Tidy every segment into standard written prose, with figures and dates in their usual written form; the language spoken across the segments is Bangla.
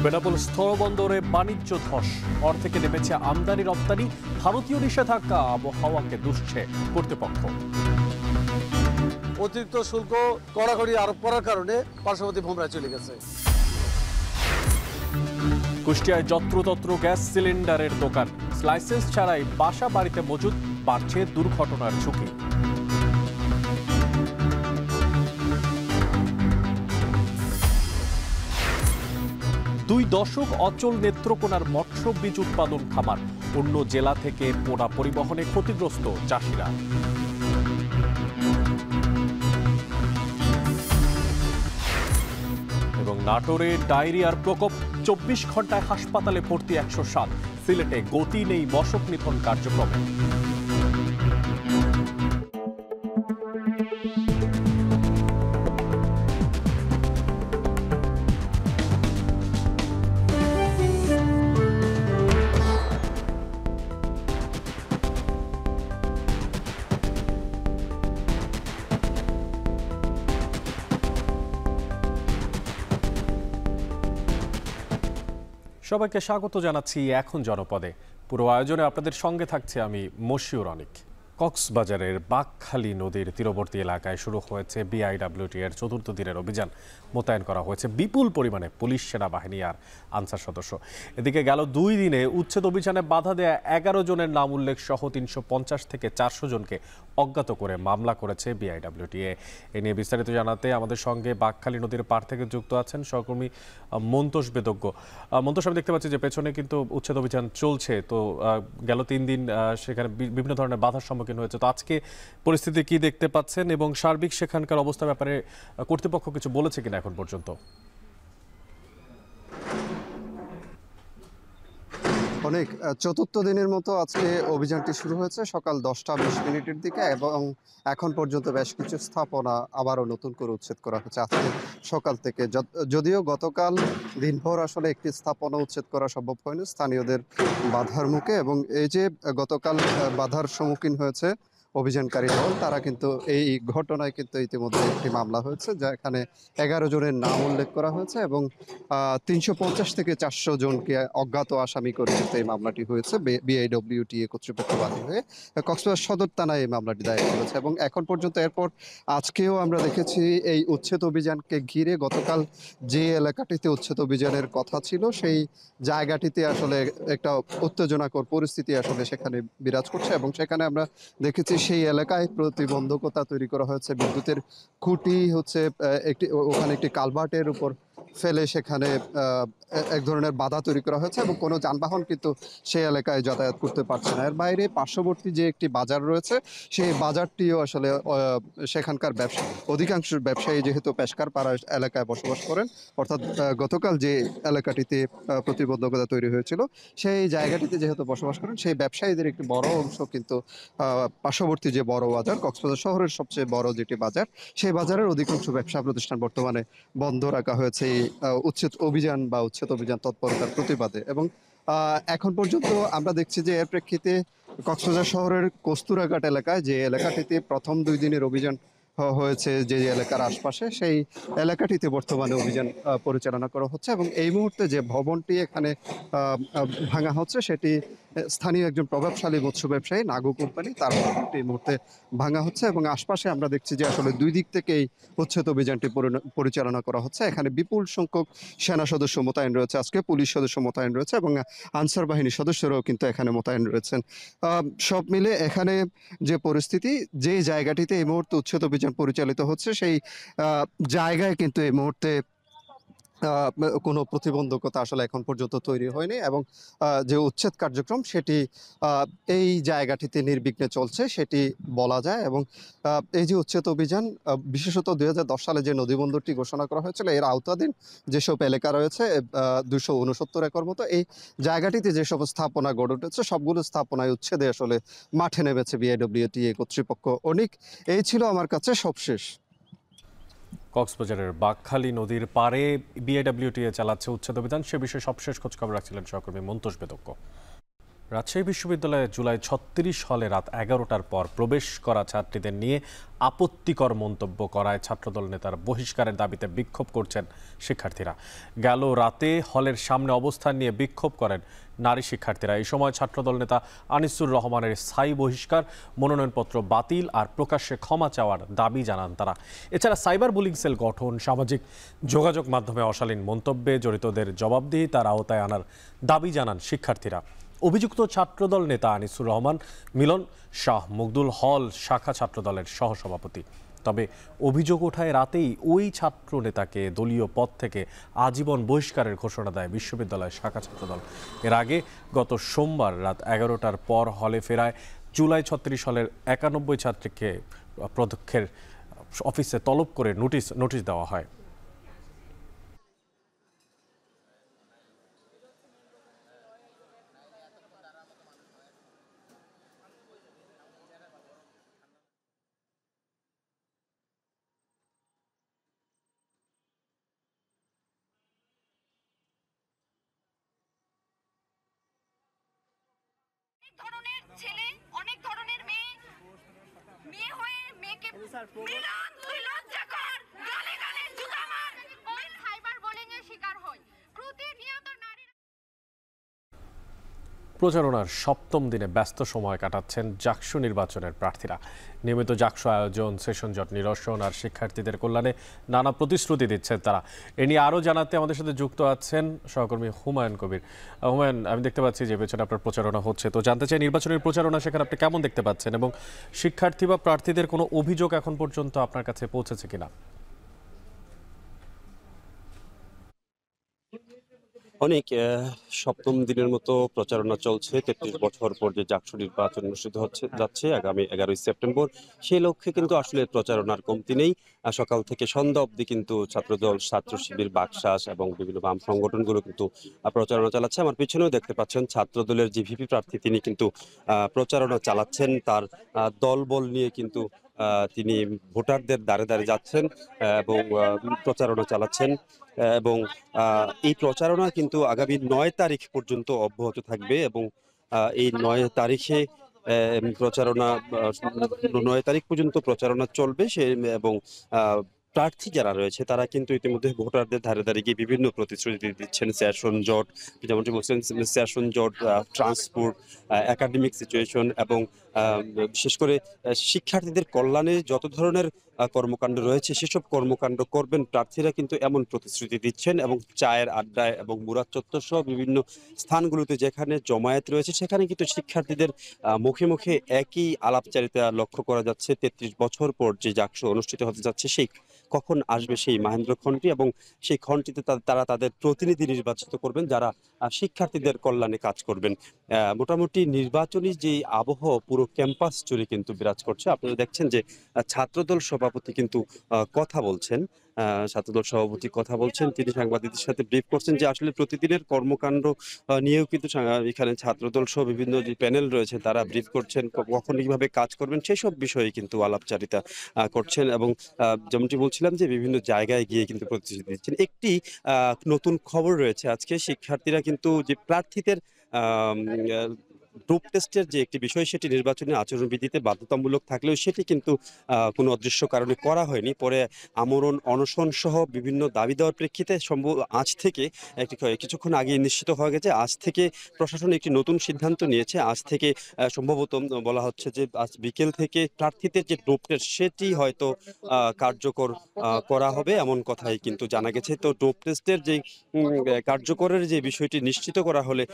বেনাপোল স্থলবন্দরে বাণিজ্য ধস, কর থেকে নেমেছে আমদানি রপ্তানি, ভারতীয় নিষেধাজ্ঞা আবহাওয়াকে দুষছে কর্তৃপক্ষ। অতিরিক্ত শুল্ক কড়াকড়ি আরোপ করার কারণে পার্শ্ববর্তী ভোমরায় চলে গেছে। কুষ্টিয়ায় যত্রতত্র গ্যাস সিলিন্ডারের দোকান, লাইসেন্স ছাড়াই বাসা বাড়িতে মজুদ, বাড়ছে দুর্ঘটনার ঝুঁকি। দুই দশক অচল নেত্রকোনার মৎস্য বীজ উৎপাদন খামার, অন্য জেলা থেকে পোনা পরিবহনে ক্ষতিগ্রস্ত চাষিরা। এবং নাটোরে ডায়রিয়ার প্রকোপ, 24 ঘন্টায় হাসপাতালে ভর্তি 107। সিলেটে গতি নেই মশক নিধন কার্যক্রমে। সবাইকে স্বাগত জানাচ্ছি এখন জনপদে। পুরো আয়োজনে আপনাদের সঙ্গে থাকছে আমি মশিউর অনিক। কক্সবাজারের বাকখালী নদীর তীরবর্তী এলাকায় শুরু হয়েছে বিআইডব্লিউটি এর চতুর্থ দিনের অভিযান। মোতায়েন করা হয়েছে বিপুল পরিমাণে পুলিশ, সেনাবাহিনী আর আনসার সদস্য। এদিকে গেল 2 দিনে উচ্ছেদ অভিযানে বাধা দেয়া 11 জনের নাম উল্লেখ সহ 350 থেকে 400 জনকে অজ্ঞাত করে মামলা করেছে বিআইডব্লিউটিএ। এ নিয়ে বিস্তারিত জানাতে আমাদের সঙ্গে বাকখালী নদীর পাড় থেকে যুক্ত আছেন সহকর্মী মন্তোষ বেদজ্ঞ। মন্তোষ, আমি দেখতে পাচ্ছি যে পেছনে কিন্তু উচ্ছেদ অভিযান চলছে। তো গেল 3 দিন সেখানে বিভিন্ন ধরনের বাধার সম্মুখীন হয়েছে। তো আজকে পরিস্থিতি কি দেখতে পাচ্ছেন এবং সার্বিক সেখানকার অবস্থার ব্যাপারে কর্তৃপক্ষ কিছু বলেছে কিনা এখন পর্যন্ত? অনেক চতুর্থ দিনের মতো আজকে অভিযানটি শুরু হয়েছে সকাল 10টা 20 মিনিটের দিকে, এবং এখন পর্যন্ত বেশ কিছু স্থাপনা আবারও নতুন করে উচ্ছেদ করা হচ্ছে আজকে সকাল থেকে। যদিও গতকাল দিনভর আসলে একটি স্থাপনা উচ্ছেদ করা সম্ভব হয়নি স্থানীয়দের বাধার মুখে, এবং এই যে গতকাল বাধার সম্মুখীন হয়েছে অভিযানকারী দল, তারা কিন্তু এই ঘটনায় কিন্তু ইতিমধ্যে একটি মামলা হয়েছে, যা এখানে 11 জনের নাম উল্লেখ করা হয়েছে এবং 350 থেকে 400 জনকে অজ্ঞাত আসামি করে কিন্তু এই মামলাটি হয়েছে। বিআইডব্লিউটিএ কর্তৃপক্ষ বাদী হয়ে কক্সবাজার সদর থানায় এই মামলাটি দায়ের করেছে। এবং এখন পর্যন্ত এরপর আজকেও আমরা দেখেছি এই উচ্ছেদ অভিযানকে ঘিরে গতকাল যে এলাকাটিতে উচ্ছেদ অভিযানের কথা ছিল সেই জায়গাটিতে আসলে একটা উত্তেজনাকর পরিস্থিতি আসলে সেখানে বিরাজ করছে, এবং সেখানে আমরা দেখেছি সেই এলাকায় প্রতিবন্ধকতা তৈরি করা হয়েছে। বিদ্যুতের খুঁটি হচ্ছে ওখানে একটি কালভার্টের উপর ফেলে সেখানে এক ধরনের বাধা তৈরি করা হয়েছে, এবং কোনো যানবাহন কিন্তু সেই এলাকায় যাতায়াত করতে পারছে না। এর বাইরে পার্শ্ববর্তী যে একটি বাজার রয়েছে সেই বাজারটিও আসলে সেখানকার অধিকাংশ ব্যবসায়ী যেহেতু পেশকারপাড়া এলাকায় বসবাস করেন, অর্থাৎ গতকাল যে এলাকাটিতে প্রতিবন্ধকতা তৈরি হয়েছিল সেই জায়গাটিতে যেহেতু বসবাস করেন, সেই ব্যবসায়ীদের একটি বড় অংশ কিন্তু পার্শ্ববর্তী যে বড় বাজার, কক্সবাজার শহরের সবচেয়ে বড় যেটি বাজার, সেই বাজারের অধিকাংশ ব্যবসা প্রতিষ্ঠান বর্তমানে বন্ধ রাখা হয়েছে এই উচ্ছেদ অভিযান তৎপরতার প্রতিবাদে। এবং এখন পর্যন্ত আমরা দেখছি যে এর প্রেক্ষিতে কক্সবাজার শহরের কস্তুরাঘাট এলাকায়, যে এলাকাটিতে প্রথম 2 দিনের অভিযান হয়েছে যে এলাকার আশপাশে, সেই এলাকাটিতে বর্তমানে অভিযান পরিচালনা করা হচ্ছে। এবং এই মুহূর্তে যে ভবনটি এখানে ভাঙা হচ্ছে সেটি স্থানীয় একজন প্রভাবশালী মৎস্য ব্যবসায়ী নাগু কোম্পানি, তার ভবনটি এই মুহূর্তে ভাঙা হচ্ছে। এবং আশপাশে আমরা দেখছি যে আসলে 2 দিক থেকেই উচ্ছেদ অভিযানটি পরিচালনা করা হচ্ছে। এখানে বিপুল সংখ্যক সেনা সদস্য মোতায়েন রয়েছে, আজকে পুলিশ সদস্য মোতায়েন রয়েছে, এবং আনসার বাহিনীর সদস্যরাও কিন্তু এখানে মোতায়েন রয়েছেন। সব মিলে এখানে যে পরিস্থিতি, যে জায়গাটিতে এই মুহূর্তে উচ্ছেদ অভিযান পরিচালিত হচ্ছে সেই জায়গায় কিন্তু এই মুহূর্তে কোনো প্রতিবন্ধকতা আসলে এখন পর্যন্ত তৈরি হয়নি, এবং যে উচ্ছেদ কার্যক্রম সেটি এই জায়গাটিতে নির্বিঘ্নে চলছে সেটি বলা যায়। এবং এই যে উচ্ছেদ অভিযান, বিশেষত 2010 সালে যে নদীবন্দরটি ঘোষণা করা হয়েছিল এর আওতাধীন যেসব এলাকা রয়েছে 269 একর মতো, এই জায়গাটিতে যেসব স্থাপনা গড়ে উঠেছে সবগুলো স্থাপনায় উচ্ছেদে আসলে মাঠে নেমেছে বিআইডব্লিউটিএ কর্তৃপক্ষ। অনেক এই ছিল আমার কাছে সবশেষ। কক্সবাজারের বাকখালী নদীর পাড়ে বিআইডব্লিউটিএ চালাচ্ছে উচ্ছেদ অভিযান, সে বিষয়ে সবশেষ খোঁজখবর রাখছিলেন সহকর্মী মন্তোষ বেদজ্ঞ। রাজশাহী বিশ্ববিদ্যালয়ে জুলাই ৩৬ হলে রাত ১১টার পর প্রবেশ করা ছাত্রীদের নিয়ে আপত্তিকর মন্তব্য করায় ছাত্রদল নেতার বহিষ্কারের দাবিতে বিক্ষোভ করছেন শিক্ষার্থীরা। গেল রাতে হলের সামনে অবস্থান নিয়ে বিক্ষোভ করেন নারী শিক্ষার্থীরা। এই সময় ছাত্রদল নেতা আনিসুর রহমানের স্থায়ী বহিষ্কার, মনোনয়নপত্র বাতিল আর প্রকাশ্যে ক্ষমা চাওয়ার দাবি জানান তারা। এছাড়া সাইবার বুলিং সেল গঠন, সামাজিক যোগাযোগ মাধ্যমে অশালীন মন্তব্যে জড়িতদের জবাবদিহি তার আওতায় আনার দাবি জানান শিক্ষার্থীরা। অভিযুক্ত ছাত্রদল নেতা আনিসুর রহমান মিলন শাহ মুগদুল হল শাখা ছাত্রদলের সহসভাপতি। তবে অভিযোগ ওঠায় রাতেই ওই ছাত্র নেতাকে দলীয় পদ থেকে আজীবন বহিষ্কারের ঘোষণা দেয় বিশ্ববিদ্যালয়ের শাখা ছাত্রদল। এর আগে গত সোমবার রাত ১১টার পর হলে ফেরায় জুলাই ৩৬ হলের ৯১ ছাত্রীকে প্রত্যক্ষের অফিসে তলব করে নোটিশ দেওয়া হয়। ধরনের ছেলে, অনেক ধরনের মেয়ে, মেয়ে হয়ে মেয়েকে মিলন, তুই লজ্জাকর, গালে গালে জুতা মার, ওই সাইবার বুলিং এর শিকার হয়। প্রতিনিয়ত নারী প্রচারণার সপ্তম দিনে ব্যস্ত সময় কাটাচ্ছেন জাকসু নির্বাচনের প্রার্থীরা। নিয়মিত জাকসু আয়োজন, সেশন জট নিরসন আর শিক্ষার্থীদের কল্যাণে নানা প্রতিশ্রুতি দিচ্ছেন তারা। এ নিয়ে আরও জানাতে আমাদের সাথে যুক্ত আছেন সহকর্মী হুমায়ুন কবির। হুমায়ুন, আমি দেখতে পাচ্ছি যে পেছনে আপনার প্রচারণা হচ্ছে, তো জানতে চাই নির্বাচনের প্রচারণা সেখানে আপনি কেমন দেখতে পাচ্ছেন এবং শিক্ষার্থী বা প্রার্থীদের কোনো অভিযোগ এখন পর্যন্ত আপনার কাছে পৌঁছেছে কিনা? অনেক সপ্তম দিনের মতো প্রচারণা চলছে। ৩৩ বছর পর যে জাকসু নির্বাচন অনুষ্ঠিত যাচ্ছে আগামী ১১ই সেপ্টেম্বর, সেই লক্ষ্যে কিন্তু আসলে প্রচারণার কমতি নেই। সকাল থেকে সন্ধ্যা অবধি কিন্তু ছাত্রদল, ছাত্র শিবির, বাকশাস এবং বিভিন্ন বাম সংগঠনগুলো কিন্তু প্রচারণা চালাচ্ছে। আমার পিছনেও দেখতে পাচ্ছেন ছাত্রদলের যে ভিপি প্রার্থী, তিনি কিন্তু প্রচারণা চালাচ্ছেন। তার দলবল নিয়ে কিন্তু তিনি ভোটারদের দ্বারে দ্বারে যাচ্ছেন এবং প্রচারণা চালাচ্ছেন এবং এই প্রচারণা কিন্তু আগামী ৯ তারিখ পর্যন্ত অব্যাহত থাকবে এবং এই ৯ তারিখে প্রচারণা ৯ তারিখ পর্যন্ত প্রচারণা চলবে এবং প্রার্থী যারা রয়েছে তারা কিন্তু ইতিমধ্যে ভোটারদের ধারে ধারে গিয়ে বিভিন্ন প্রতিশ্রুতি দিচ্ছেন। সেশন জট, যেমনটি বলছেন, সেশন জট, ট্রান্সপোর্ট, একাডেমিক সিচুয়েশন এবং বিশেষ করে শিক্ষার্থীদের কল্যাণে যত ধরনের কর্মকাণ্ড রয়েছে সেসব কর্মকাণ্ড করবেন প্রার্থীরা, কিন্তু এমন প্রতিশ্রুতি দিচ্ছেন। এবং চায়ের আড্ডায় এবং মুরাদ চত্বর সহ বিভিন্ন স্থানগুলোতে যেখানে জমায়েত রয়েছে সেখানে কিন্তু শিক্ষার্থীদের মুখে মুখে একই আলাপচারিতা লক্ষ্য করা যাচ্ছে। ৩৩ বছর পর যে জাকসু অনুষ্ঠিত হতে যাচ্ছে, সেই কখন আসবে সেই মাহেন্দ্র খণ্ডটি এবং সেই খণ্ডটিতে তারা তাদের প্রতিনিধি নির্বাচিত করবেন যারা শিক্ষার্থীদের কল্যাণে কাজ করবেন। মোটামুটি নির্বাচনী যে আবহ পুরো ক্যাম্পাস জুড়ে কিন্তু বিরাজ করছে। আপনারা দেখছেন যে ছাত্রদল সভাপতি কিন্তু কথা বলছেন। ছাত্রদল সভাপতি কথা বলছেন, তিনি সাংবাদিকদের সাথে ব্রিফ করছেন যে আসলে প্রতিদিনের কর্মকাণ্ড নিয়েও কিন্তু এখানে ছাত্রদল সহ বিভিন্ন যে প্যানেল রয়েছে তারা ব্রিফ করছেন, কখন কিভাবে কাজ করবেন সেসব বিষয়ে কিন্তু আলাপচারিতা করছেন এবং যেমনটি বলছিলাম যে বিভিন্ন জায়গায় গিয়ে কিন্তু প্রতিশ্রুতি দিচ্ছেন। একটি নতুন খবর রয়েছে আজকে, শিক্ষার্থীরা কিন্তু যে প্রার্থীদের গ্রুপ টেস্টের যে একটি বিষয়, সেটি নির্বাচনী আচরণবিধিতে বাধ্যতামূলক থাকলেও সেটি কিন্তু কোনো অদৃশ্য কারণে করা হয়নি। পরে আমরণ, অনশন সহ বিভিন্ন দাবি দেওয়ার প্রেক্ষিতে আজ থেকে কিছুক্ষণ আগে নিশ্চিত হয়ে গেছে, আজ থেকে প্রশাসন একটি নতুন সিদ্ধান্ত নিয়েছে। আজ থেকে সম্ভবত বলা হচ্ছে যে আজ বিকেল থেকে প্রার্থীদের যে গ্রুপ টেস্ট সেটি হয়তো কার্যকর করা হবে, এমন কথাই কিন্তু জানা গেছে। তো গ্রুপ টেস্টের যে কার্যকরের যে বিষয়টি নিশ্চিত করা হলে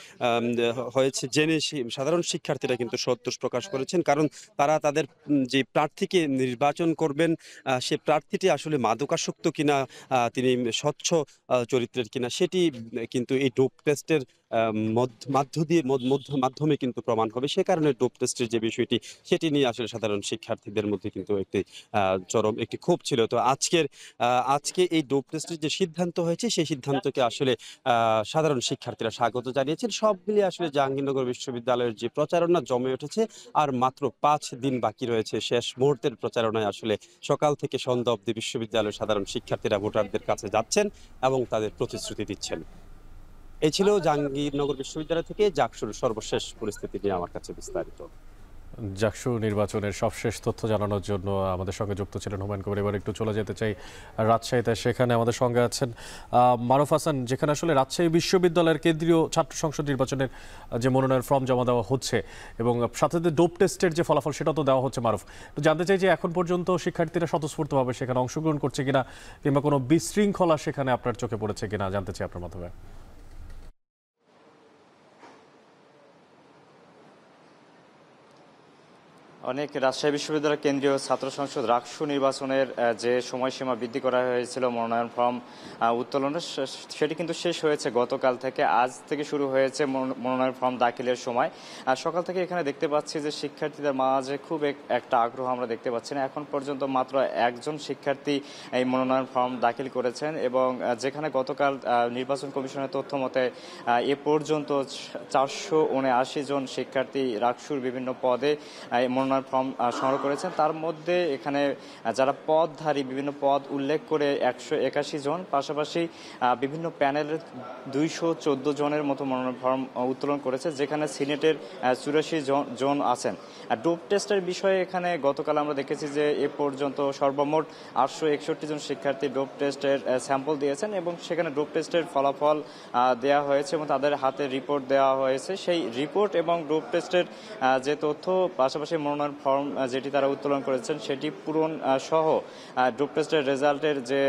হয়েছে জেনে সাধারণ শিক্ষার্থীরা কিন্তু সন্তোষ প্রকাশ করেছেন, কারণ তারা তাদের যে প্রার্থীকে নির্বাচন করবেন সে প্রার্থীটি আসলে মাদকাসক্ত কিনা, তিনি স্বচ্ছ চরিত্রের কিনা, সেটি কিন্তু এই ডোপ টেস্টের মাধ্যমে কিন্তু প্রমাণ হবে। সে কারণে ডোপ টেস্টের যে বিষয়টি সেটি নিয়ে আসলে সাধারণ শিক্ষার্থীদের মধ্যে কিন্তু একটি চরম একটি ক্ষোভ ছিল। তো আজকে এই ডোপ টেস্টের যে সিদ্ধান্ত হয়েছে সেই সিদ্ধান্তকে আসলে সাধারণ শিক্ষার্থীরা স্বাগত জানিয়েছেন। সব মিলিয়ে আসলে জাহাঙ্গীরনগর বিশ্ববিদ্যালয়ের যে প্রচারণা জমে উঠেছে, আর মাত্র 5 দিন বাকি রয়েছে শেষ মুহূর্তের প্রচারণায়। আসলে সকাল থেকে সন্ধ্যা অবধি বিশ্ববিদ্যালয়ের সাধারণ শিক্ষার্থীরা ভোটারদের কাছে যাচ্ছেন এবং তাদের প্রতিশ্রুতি দিচ্ছেন। এই ছিল জাহাঙ্গীরনগর বিশ্ববিদ্যালয় থেকে জাকসুর সর্বশেষ পরিস্থিতি নিয়ে আমার কাছে বিস্তারিত। জাকসু নির্বাচনের সবশেষ তথ্য জানানোর জন্য আমাদের সঙ্গে যুক্ত ছিলেন হুমায়ুন কবির। এবার একটু চলে যেতে চাই রাজশাহীতে, সেখানে আমাদের সঙ্গে আছেন মারুফ হাসান। যেখানে আসলে রাজশাহী বিশ্ববিদ্যালয়ের কেন্দ্রীয় ছাত্র সংসদ নির্বাচনের যে মনোনয়ন ফর্ম জমা দেওয়া হচ্ছে এবং সাথে ডোপ টেস্টের যে ফলাফল সেটা তো দেওয়া হচ্ছে। মারুফ, তো জানতে চাই যে এখন পর্যন্ত শিক্ষার্থীরা স্বতঃস্ফূর্তভাবে সেখানে অংশগ্রহণ করছে কিনা কিংবা কোনো বিশৃঙ্খলা সেখানে আপনার চোখে পড়েছে কিনা জানতে চাই আপনার মাধ্যমে। অনেক রাজশাহী বিশ্ববিদ্যালয় কেন্দ্রীয় ছাত্র সংসদ রাকসু নির্বাচনের যে সময়সীমা বৃদ্ধি করা হয়েছিল মনোনয়ন ফর্ম উত্তোলনের, সেটি কিন্তু শেষ হয়েছে গতকাল থেকে। আজ থেকে শুরু হয়েছে মনোনয়ন ফর্ম দাখিলের সময়। সকাল থেকে এখানে দেখতে পাচ্ছি যে শিক্ষার্থীদের মাঝে খুব একটা আগ্রহ আমরা দেখতে পাচ্ছি না। এখন পর্যন্ত মাত্র একজন শিক্ষার্থী এই মনোনয়ন ফর্ম দাখিল করেছেন এবং যেখানে গতকাল নির্বাচন কমিশনের তথ্য মতে এ পর্যন্ত 479 জন শিক্ষার্থী রাকসুর বিভিন্ন পদে মনোনয়ন ফর্ম সংগ্রহ করেছেন। তার মধ্যে এখানে যারা পদধারী বিভিন্ন পদ উল্লেখ করে 181 জন, পাশাপাশি বিভিন্ন প্যানেলের 214 জনের মতো মনোনয়ন ফর্ম উত্তোলন করেছে, যেখানে সিনেটের 84 জন আছেন। ডোপ টেস্টের বিষয়ে এখানে গতকাল আমরা দেখেছি যে এ পর্যন্ত সর্বমোট 861 জন শিক্ষার্থী ডোপ টেস্টের স্যাম্পল দিয়েছেন এবং সেখানে ডোপ টেস্টের ফলাফল দেওয়া হয়েছে এবং তাদের হাতে রিপোর্ট দেওয়া হয়েছে। সেই রিপোর্ট এবং ডোপ টেস্টের যে তথ্য, পাশাপাশি মনোনয়ন ফর্ম যেটি তারা উত্তোলন করেছেন সেটি পূরণ সহ ডোপ টেস্টের রেজাল্টের যে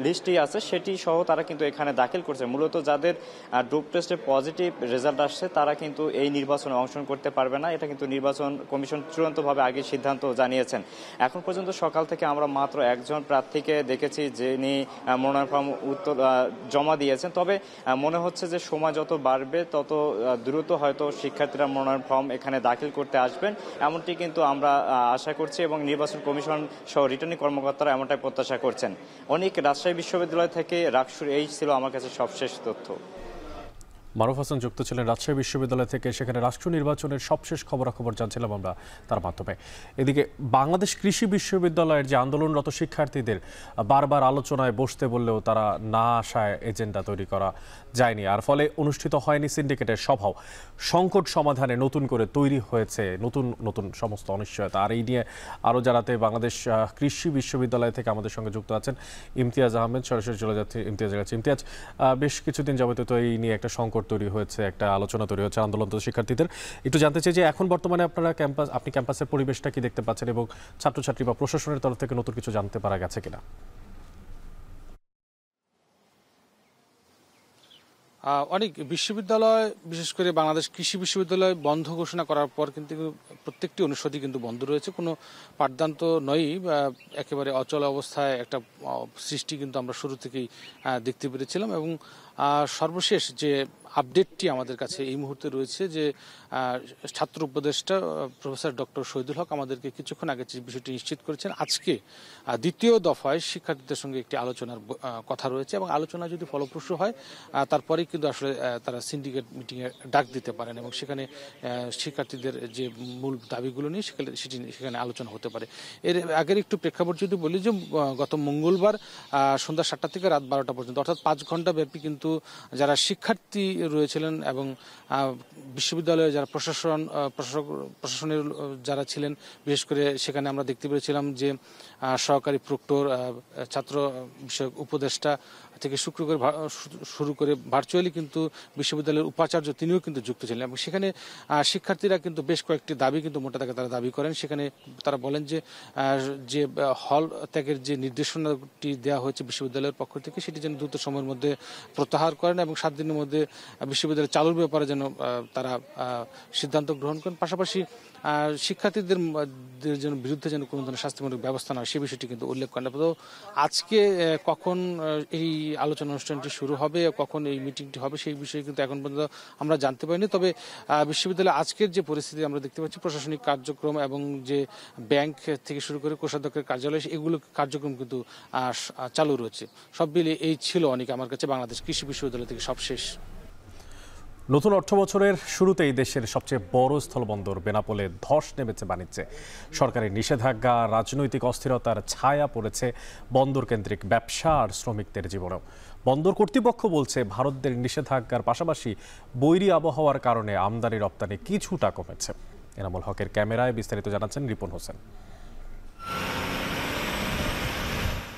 লিস্টটি আছে সেটি সহ তারা কিন্তু এখানে দাখিল করছে। মূলত যাদের ডোপ টেস্টে পজিটিভ রেজাল্ট আসছে তারা কিন্তু এই নির্বাচনে অংশগ্রহণ করতে পারবে না। এটা কিন্তু নির্বাচন কমিশন চূড়ান্তভাবে আগে সিদ্ধান্ত জানিয়েছেন। এখন পর্যন্ত সকাল থেকে আমরা মাত্র একজন প্রার্থীকে দেখেছি যিনি মনোনয়ন ফর্ম জমা দিয়েছেন। তবে মনে হচ্ছে যে সময় যত বাড়বে তত দ্রুত হয়তো শিক্ষার্থীরা মনোনয়ন ফর্ম এখানে দাখিল করতে আসবেন, এমনটি কিন্তু আমরা আশা করছি এবং নির্বাচন কমিশন সহ রিটার্নিং কর্মকর্তারা এমনটাই প্রত্যাশা করছেন। অনেক রাজশাহী বিশ্ববিদ্যালয় থেকে রাকসুর এই ছিল আমার কাছে সবশেষ তথ্য। মারুফ হাসান যুক্ত ছিলেন রাজশাহী বিশ্ববিদ্যালয় থেকে, সেখানে রাষ্ট্র নির্বাচনের সবশেষ খবরাখবর জানছিলাম আমরা তার মাধ্যমে। এদিকে বাংলাদেশ কৃষি বিশ্ববিদ্যালয়ের যে আন্দোলনরত শিক্ষার্থীদের বারবার আলোচনায় বসতে বললেও তারা না আসায় এজেন্ডা তৈরি করা যায়নি, আর ফলে অনুষ্ঠিত হয়নি সিন্ডিকেটের সভাও। সংকট সমাধানে নতুন করে তৈরি হয়েছে নতুন নতুন সমস্ত অনিশ্চয়তা। আর এই নিয়ে আরও জানাতে বাংলাদেশ কৃষি বিশ্ববিদ্যালয় থেকে আমাদের সঙ্গে যুক্ত আছেন ইমতিয়াজ আহমেদ। সরাসরি চলে যাচ্ছে ইমতিয়াজের কাছে। ইমতিয়াজ, বেশ কিছুদিন যাবতীয় তো এই নিয়ে একটা সংকট তৈরি হয়েছে, একটা আলোচনা তৈরি হচ্ছে আন্দোলনরত শিক্ষার্থীদের। একটু জানতে চাই যে এখন বর্তমানে আপনি ক্যাম্পাসের পরিবেশটা কি দেখতে পাচ্ছেন এবং ছাত্রছাত্রী বা প্রশাসনের তরফ থেকে নতুন কিছু জানতে পারা গেছে কিনা? অনেক বিশ্ববিদ্যালয়, বিশেষ করে বাংলাদেশ কৃষি বিশ্ববিদ্যালয় বন্ধ ঘোষণা করার পর কিন্তু প্রত্যেকটি অনুষদই কিন্তু বন্ধ রয়েছে। কোনো পাঠদান তো নয়ই, একেবারে অচল অবস্থায় একটা সৃষ্টি কিন্তু আমরা শুরু থেকেই দেখতে পেরেছিলাম। এবং সর্বশেষ যে আপডেটটি আমাদের কাছে এই মুহূর্তে রয়েছে যে ছাত্র উপদেষ্টা প্রফেসর ডক্টর শহীদুল হক আমাদেরকে কিছুক্ষণ আগে বিষয়টি নিশ্চিত করেছেন। আজকে দ্বিতীয় দফায় শিক্ষার্থীদের সঙ্গে একটি আলোচনার কথা রয়েছে এবং আলোচনা যদি ফলপ্রসূ হয় তারপরেই কিন্তু আসলে তারা সিন্ডিকেট মিটিংয়ে ডাক দিতে পারেন এবং সেখানে শিক্ষার্থীদের যে মূল দাবিগুলো নিয়ে সেখানে আলোচনা হতে পারে। এর আগের একটু প্রেক্ষাপট যদি বলি যে গত মঙ্গলবার সন্ধ্যা 7টা থেকে রাত 12টা পর্যন্ত, অর্থাৎ 5 ঘন্টা ব্যাপী কিন্তু যারা শিক্ষার্থী রয়েছিলেন এবং বিশ্ববিদ্যালয়ে যারা প্রশাসনের যারা ছিলেন, বিশেষ করে সেখানে আমরা দেখতে পেরেছিলাম যে সহকারী প্রক্টর, ছাত্র বিষয়ক উপদেষ্টা থেকে শুরু করে ভার্চুয়ালি কিন্তু বিশ্ববিদ্যালয়ের উপাচার্য তিনিও কিন্তু যুক্ত ছিলেন এবং সেখানে শিক্ষার্থীরা কিন্তু বেশ কয়েকটি দাবি কিন্তু মোটা দাগে তারা দাবি করেন। সেখানে তারা বলেন যে হল ত্যাগের যে নির্দেশনাটি দেওয়া হয়েছে বিশ্ববিদ্যালয়ের পক্ষ থেকে সেটি যেন দ্রুত সময়ের মধ্যে প্রত্যাহার করেন এবং 7 দিনের মধ্যে বিশ্ববিদ্যালয় চালুর ব্যাপারে যেন তারা সিদ্ধান্ত গ্রহণ করেন। পাশাপাশি শিক্ষার্থীদের বিরুদ্ধে যেন কোনো ধরনের শাস্তিমূলক ব্যবস্থা নয় সে বিষয়টি কিন্তু উল্লেখ করেন। তো আজকে কখন এই আলোচনা অনুষ্ঠানটি শুরু হবে, কখন এই মিটিংটি হবে সেই বিষয়ে কিন্তু এখন পর্যন্ত আমরা জানতে পারিনি। তবে বিশ্ববিদ্যালয়ে আজকের যে পরিস্থিতি আমরা দেখতে পাচ্ছি, প্রশাসনিক কার্যক্রম এবং যে ব্যাংক থেকে শুরু করে কোষাধ্যক্ষের কার্যালয় এগুলো কার্যক্রম কিন্তু চালু রয়েছে। সব মিলিয়ে এই ছিল অনেক আমার কাছে বাংলাদেশ কৃষি বিশ্ববিদ্যালয় থেকে সবশেষ। নতুন অর্থবছরের শুরুতেই দেশের সবচেয়ে বড় স্থলবন্দর বেনাপোলে ধস নেমেছে বাণিজ্যে। সরকারি নিষেধাজ্ঞা, রাজনৈতিক অস্থিরতার ছায়া পড়েছে বন্দর কেন্দ্রিক ব্যবসা আর শ্রমিকদের জীবনেও। বন্দর কর্তৃপক্ষ বলছে, ভারতের নিষেধাজ্ঞার পাশাপাশি বৈরী আবহাওয়ার কারণে আমদানি রপ্তানি কিছুটা কমেছে। এনামুল হকের ক্যামেরায় বিস্তারিত জানাচ্ছেন রিপন হোসেন।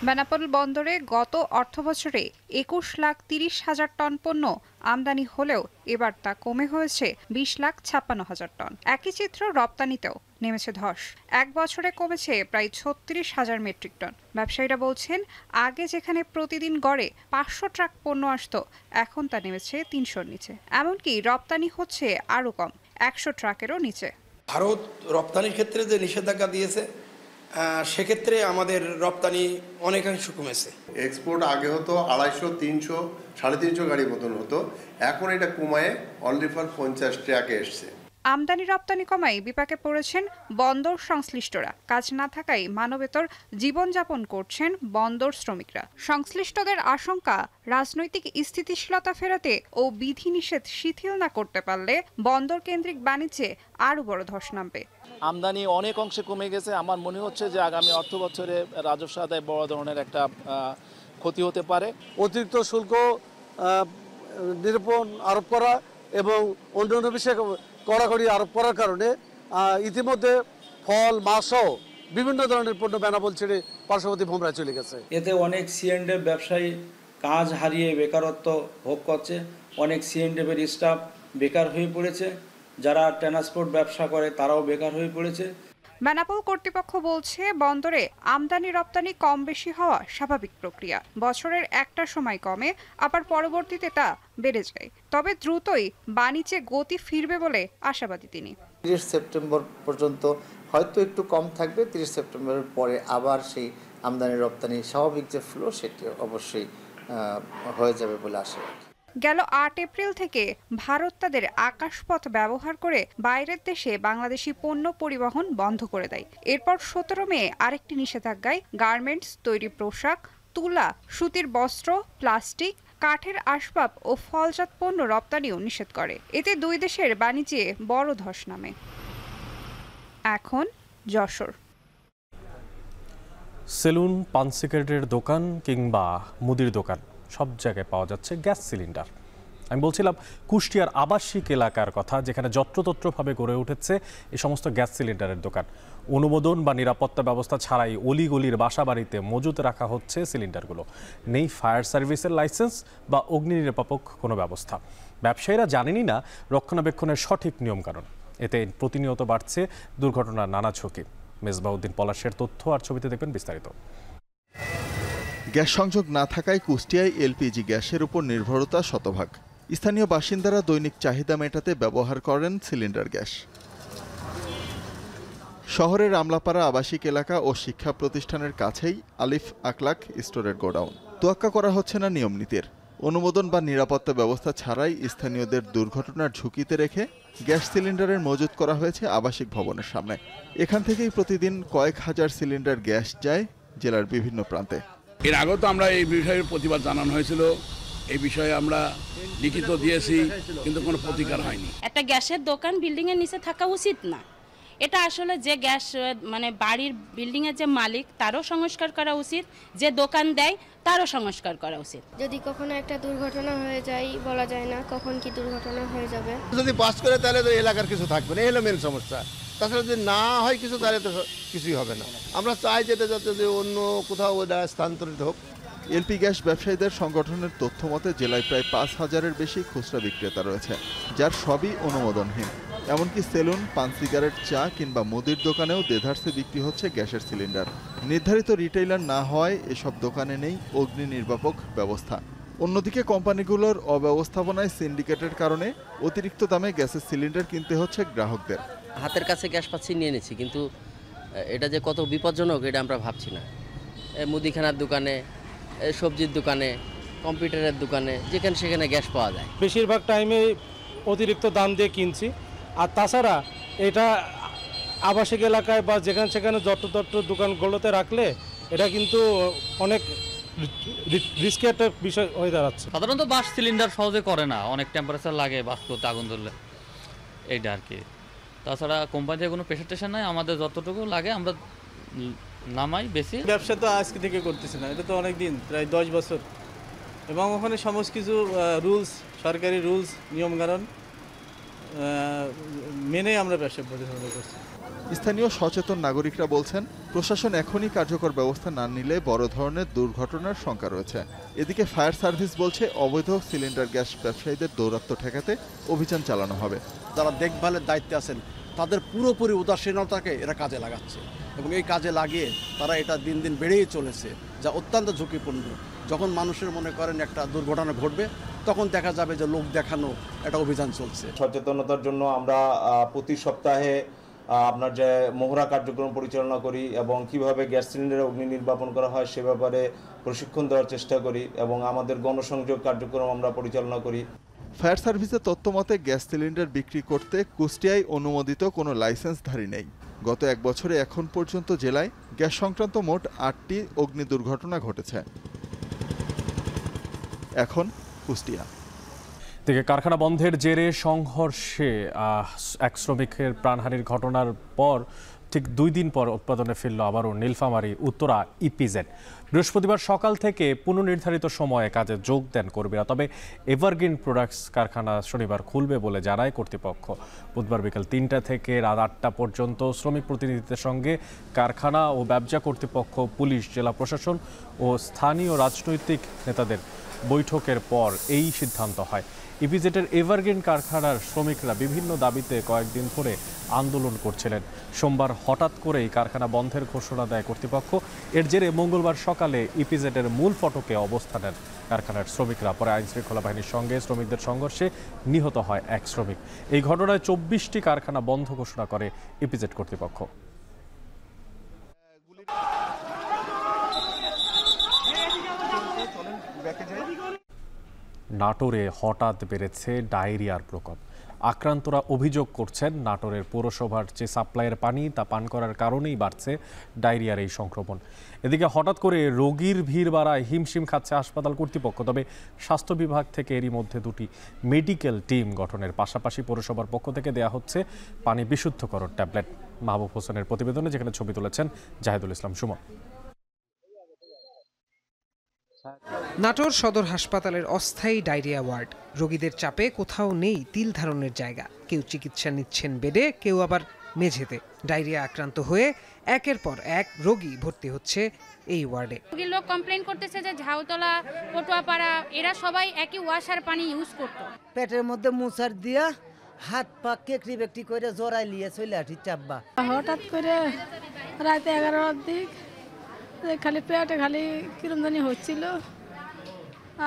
বেনাপোল বন্দরে গত অর্থবছরে 21,30,000 টন পণ্য আমদানি হলেও এবার তা কমে হয়েছে 20,56,000 টন। একই চিত্র রপ্তানিতেও নেমেছে ধস। এক বছরে কমেছে প্রায় 36,000 মেট্রিক টন। ব্যবসায়ীরা বলছেন, আগে যেখানে প্রতিদিন গড়ে 500 ট্রাক পণ্য আসতো, এখন তা নেমেছে 300-র নিচে। এমনকি রপ্তানি হচ্ছে আরও কম, 100 ট্রাকেরও নিচে। ভারত রপ্তানির ক্ষেত্রে যে নিষেধাজ্ঞা দিয়েছে, সেক্ষেত্রে আমাদের রপ্তানি অনেকাংশ কমেছে। এক্সপোর্ট আগে হতো 250, 300, 350 গাড়ি মতন হতো, এখন এটা কমায় অনলি ফর 50 ট্রাকে এসছে। আমদানি রপ্তানি কমায় বিপাকে পড়েছেন বন্দর সংশ্লিষ্টরা। কাজ না থাকায় মানবেতর জীবনযাপন করছেন বন্দর শ্রমিকরা। সংশ্লিষ্টদের আশঙ্কা, রাজনৈতিক স্থিতিশীলতা ফেরাতে ও বিধিনিষেধ শিথিল না করতে পারলে বন্দর কেন্দ্রিক বাণিজ্যে আরও বড় ধস নামবে। আমদানি অনেক অংশে কমে গেছে। আমার মনে হচ্ছে যে আগামী অর্থ বছরে রাজস্ব আদায় বড় ধরনের একটা ক্ষতি হতে পারে। অতিরিক্ত শুল্ক নিরূপণ আরোপ করা এবং অন্যান্য বিষয়ে কড়াকড়ি আরোপ করার কারণে ইতিমধ্যে ফল, মাছসহ বিভিন্ন ধরনের পণ্য বেনাপোল ছেড়ে পার্শ্ববর্তী ভোমরায় চলে গেছে। এতে অনেক সিএনডিএফ ব্যবসায়ী কাজ হারিয়ে বেকারত্ব ভোগ করছে। অনেক সিএনডিএফের স্টাফ বেকার হয়ে পড়েছে। যারা ট্রান্সপোর্ট ব্যবসা করে তারাও বেকার হয়ে পড়েছে। বেনাপোল কর্তৃপক্ষ বলছে, বন্দরে আমদানি রপ্তানি কম বেশি হওয়া স্বাভাবিক প্রক্রিয়া। বছরের একটা সময় কমে, আবার পরবর্তীতে তা বেড়ে যায়। তবে দ্রুতই বাণিজ্যে গতি ফিরবে বলে আশাবাদী তিনি। 30 সেপ্টেম্বর পর্যন্ত হয়তো একটু কম থাকবে। 30 সেপ্টেম্বরের পরে আবার সেই আমদানি রপ্তানি স্বাভাবিক যে ফ্লো, সেটি অবশ্যই হয়ে যাবে বলে আশাবাদী। গেল 8 এপ্রিল থেকে ভারত তাদের আকাশপথ ব্যবহার করে বাইরের দেশে বাংলাদেশি পণ্য পরিবহন বন্ধ করে দেয়। এরপর 17 মে আরেকটি নিষেধাজ্ঞায় গার্মেন্টস, তৈরি পোশাক, তুলা, সুতির বস্ত্র, প্লাস্টিক, কাঠের আসবাব ও ফলজাত পণ্য রপ্তানিও নিষেধ করে। এতে দুই দেশের বাণিজ্যে বড় ধস নামে। এখন যশোর। সেলুন, পান সিগারেটের দোকান কিংবা মুদির দোকান, সব জায়গায় পাওয়া যাচ্ছে গ্যাস সিলিন্ডার। আমি বলছিলাম কুষ্টিয়ার আবাসিক এলাকার কথা, যেখানে যত্রতত্রভাবে গড়ে উঠেছে এই সমস্ত গ্যাস সিলিন্ডারের দোকান। অনুমোদন বা নিরাপত্তা ব্যবস্থা ছাড়াই অলিগলির বাসা বাড়িতে মজুত রাখা হচ্ছে সিলিন্ডারগুলো। নেই ফায়ার সার্ভিসের লাইসেন্স বা অগ্নি নিরাপক কোনো ব্যবস্থা। ব্যবসায়ীরা জানেনই না রক্ষণাবেক্ষণের সঠিক নিয়মকানুন। এতে প্রতিনিয়ত বাড়ছে দুর্ঘটনার নানা ঝুঁকি। মেজবাউদ্দিন পলাশের তথ্য আর ছবিতে দেখবেন বিস্তারিত। গ্যাস সংযোগ না থাকায় কুষ্টিয়ায় এলপিজি গ্যাসের উপর নির্ভরতা শতভাগ। স্থানীয় বাসিন্দারা দৈনিক চাহিদা মেটাতে ব্যবহার করেন সিলিন্ডার গ্যাস। শহরের আমলাপাড়া আবাসিক এলাকা ও শিক্ষা প্রতিষ্ঠানের কাছেই আলিফ আকলাক স্টোরের গোডাউন। তোয়াক্কা করা হচ্ছে না নিয়ম নীতির। অনুমোদন বা নিরাপত্তা ব্যবস্থা ছাড়াই স্থানীয়দের দুর্ঘটনার ঝুঁকিতে রেখে গ্যাস সিলিন্ডারের মজুত করা হয়েছে আবাসিক ভবনের সামনে। এখান থেকেই প্রতিদিন কয়েক হাজার সিলিন্ডার গ্যাস যায় জেলার বিভিন্ন প্রান্তে। এর আগেও তো আমরা এই বিষয়ে প্রতিবাদ জানানো হয়েছিল, এই বিষয়ে আমরা লিখিত দিয়েছি, কিন্তু কোনো প্রতিকার হয়নি। একটা গ্যাসের দোকান বিল্ডিং এর নিচে থাকা উচিত না। এটা আসলে যে গ্যাস মানে বাড়ির বিল্ডিং এর যে মালিক, তারও সংস্কার করা উচিত, যে দোকান দেয় তারও সংস্কার করা উচিত। যদি কখনো একটা দুর্ঘটনা হয়ে যায়, বলা যায় না কখন কি দুর্ঘটনা হয়ে যাবে। যদি পাস করে তাহলে তো এলাকার কিছু থাকবে না, এই হলো মেন সমস্যা। তাছাড়া যদি না হয় কিছু, তাহলে তো কিছুই হবে না। আমরা চাই যেটা যাতে অন্য কোথাও ওটা স্থানান্তরিত হোক। এলপি গ্যাস ব্যবসায়ীদের সংগঠনের তথ্য মতে জেলায় প্রায় 5,000-এর বেশি খুচরা বিক্রেতা রয়েছে, যার সবই অনুমোদনহীন। এমনকি সেলুন, পান সিগারেট, চা কিংবা মুদির দোকানেও দেধারসে বিক্রি হচ্ছে গ্যাসের সিলিন্ডার। নির্ধারিত রিটেইলার না হওয়ায় এসব দোকানে নেই অগ্নি নির্বাপক ব্যবস্থা। অন্যদিকে কোম্পানিগুলোর অব্যবস্থাপনায় সিন্ডিকেটের কারণে অতিরিক্ত দামে গ্যাসের সিলিন্ডার কিনতে হচ্ছে গ্রাহকদের। হাতের কাছে গ্যাস পাচ্ছি, নিয়ে নিচ্ছি, কিন্তু এটা যে কত বিপজ্জনক এটা আমরা ভাবছি না। মুদিখানার দোকানে, সবজির দোকানে, কম্পিউটারের দোকানে, যেখানে সেখানে গ্যাস পাওয়া যায়। বেশিরভাগ টাইমে অতিরিক্ত দাম দিয়ে কিনছি। আর তাছাড়া এটা আবাসিক এলাকায় বা যেখানে সেখানে যত্র দোকানগুলোতে রাখলে এটা কিন্তু অনেক রিস্কের একটা বিষয় হয়ে দাঁড়াচ্ছে। সাধারণত বাস সিলিন্ডার সহজে করে না, অনেক টেম্পারেচার লাগে বাস করতে, আগুন ধরলে, এইটা আর কি। তাছাড়া কোম্পানিতে কোনো প্রেশার টেশার নাই, আমাদের যতটুকু লাগে আমরা নামাই বেশি। ব্যবসা তো আজকে থেকে করতেছি না, এটা তো অনেক দিন, প্রায় 10 বছর, এবং ওখানে সমস্ত কিছু রুলস, সরকারি রুলস নিয়মকানুন মেনে আমরা ব্যবসা পরিচালনা করছি। স্থানীয় সচেতন নাগরিকরা বলছেন, প্রশাসন এখনই কার্যকর ব্যবস্থা না নিলে বড় ধরনের দুর্ঘটনার শঙ্কা রয়েছে। এদিকে ফায়ার সার্ভিস বলছে, অবৈধ সিলিন্ডার গ্যাস ব্যবসায়ীদের দৌরাত্ম্য ঠেকাতে অভিযান চালানো হবে। যারা দেখভালের দায়িত্বে আছেন তাদের পুরোপুরি উদাসীনতাকে এরা কাজে লাগাচ্ছে, এবং এই কাজে লাগিয়ে তারা এটা দিন দিন বেড়েই চলেছে, যা অত্যন্ত ঝুঁকিপূর্ণ। যখন মানুষের মনে করেন একটা দুর্ঘটনা ঘটবে, তখন দেখা যাবে যে লোক দেখানো একটা অভিযান চলছে। সচেতনতার জন্য আমরা প্রতি সপ্তাহে আপনার যে মহড়া কার্যক্রম পরিচালনা করি, এবং কিভাবে গ্যাস সিলিন্ডারে অগ্নি নির্বাপন করা হয় সে ব্যাপারে প্রশিক্ষণ দেওয়ার চেষ্টা করি, এবং আমাদের গণসংযোগ কার্যক্রম আমরা পরিচালনা করি। ফায়ার সার্ভিসের তথ্য মতে, গ্যাস সিলিন্ডার বিক্রি করতে কুষ্টিয়ায় অনুমোদিত কোনো লাইসেন্সধারী নেই। গত 1 বছরে এখন পর্যন্ত জেলায় গ্যাস সংক্রান্ত মোট 8টি অগ্নি দুর্ঘটনা ঘটেছে। এখন কুষ্টিয়া। থেকে কারখানা বন্ধের জেরে সংঘর্ষে এক শ্রমিকের প্রাণহানির ঘটনার পর ঠিক 2 দিন পর উৎপাদনে ফিরল আবারও নীলফামারী উত্তরা ইপিজেড। বৃহস্পতিবার সকাল থেকে পুনর্নির্ধারিত সময়ে কাজে যোগ দেন কর্মীরা। তবে এভারগ্রিন প্রোডাক্টস কারখানা শনিবার খুলবে বলে জানায় কর্তৃপক্ষ। বুধবার বিকেল 3টা থেকে রাত 8টা পর্যন্ত শ্রমিক প্রতিনিধিদের সঙ্গে কারখানা ও ব্যবসা কর্তৃপক্ষ, পুলিশ, জেলা প্রশাসন ও স্থানীয় রাজনৈতিক নেতাদের বৈঠকের পর এই সিদ্ধান্ত হয়। ইপিজেডের এভারগ্রিন কারখানার শ্রমিকরা বিভিন্ন দাবিতে কয়েকদিন ধরে আন্দোলন করছিলেন। সোমবার হঠাৎ করেই কারখানা বন্ধের ঘোষণা দেয় কর্তৃপক্ষ। এর জেরে মঙ্গলবার সকালে ইপিজেডের মূল ফটকে অবস্থান নেন কারখানার শ্রমিকরা। পরে আইনশৃঙ্খলা বাহিনীর সঙ্গে শ্রমিকদের সংঘর্ষে নিহত হয় এক শ্রমিক। এই ঘটনায় 24টি কারখানা বন্ধ ঘোষণা করে ইপিজেড কর্তৃপক্ষ। নাটোরে হঠাৎ বেড়েছে ডায়রিয়ার প্রকোপ। আক্রান্তরা অভিযোগ করছেন, নাটোরের পৌরসভার যে সাপ্লাইয়ের পানি তা পান করার কারণেই বাড়ছে ডায়রিয়ার এই সংক্রমণ। এদিকে হঠাৎ করে রোগীর ভিড় বাড়ায় হিমশিম খাচ্ছে হাসপাতাল কর্তৃপক্ষ। তবে স্বাস্থ্য বিভাগ থেকে এরই মধ্যে 2টি মেডিকেল টিম গঠনের পাশাপাশি পৌরসভার পক্ষ থেকে দেয়া হচ্ছে পানি বিশুদ্ধকরণ ট্যাবলেট। মাহবুব হোসেনের প্রতিবেদনে, যেখানে ছবি তুলেছেন জাহিদুল ইসলাম সুমন। নাটোর সদর হাসপাতালের অস্থায়ী ডায়রিয়া ওয়ার্ড। রোগীদের চাপে কোথাও নেই তিল ধারণের জায়গা। কেউ চিকিৎসা নিচ্ছেন বেডে, কেউ আবার মেঝেতে। ডায়রিয়া আক্রান্ত হয়ে একের পর এক রোগী ভর্তি হচ্ছে এই ওয়ার্ডে। লোক কমপ্লেইন করতেছে যে ঝাউতলা, পটুয়াপাড়া এরা সবাই একই ওয়াশার পানি ইউজ করতো। পেটের মধ্যে মুসার দিয়া হাত পা কেকড়ি বেকড়ি করে জড়াই লিয়ে চলে আসি চাপবা। হঠাৎ করে রাত 11টার দিক খালি পেটে খালি কিরম জানি হচ্ছিল,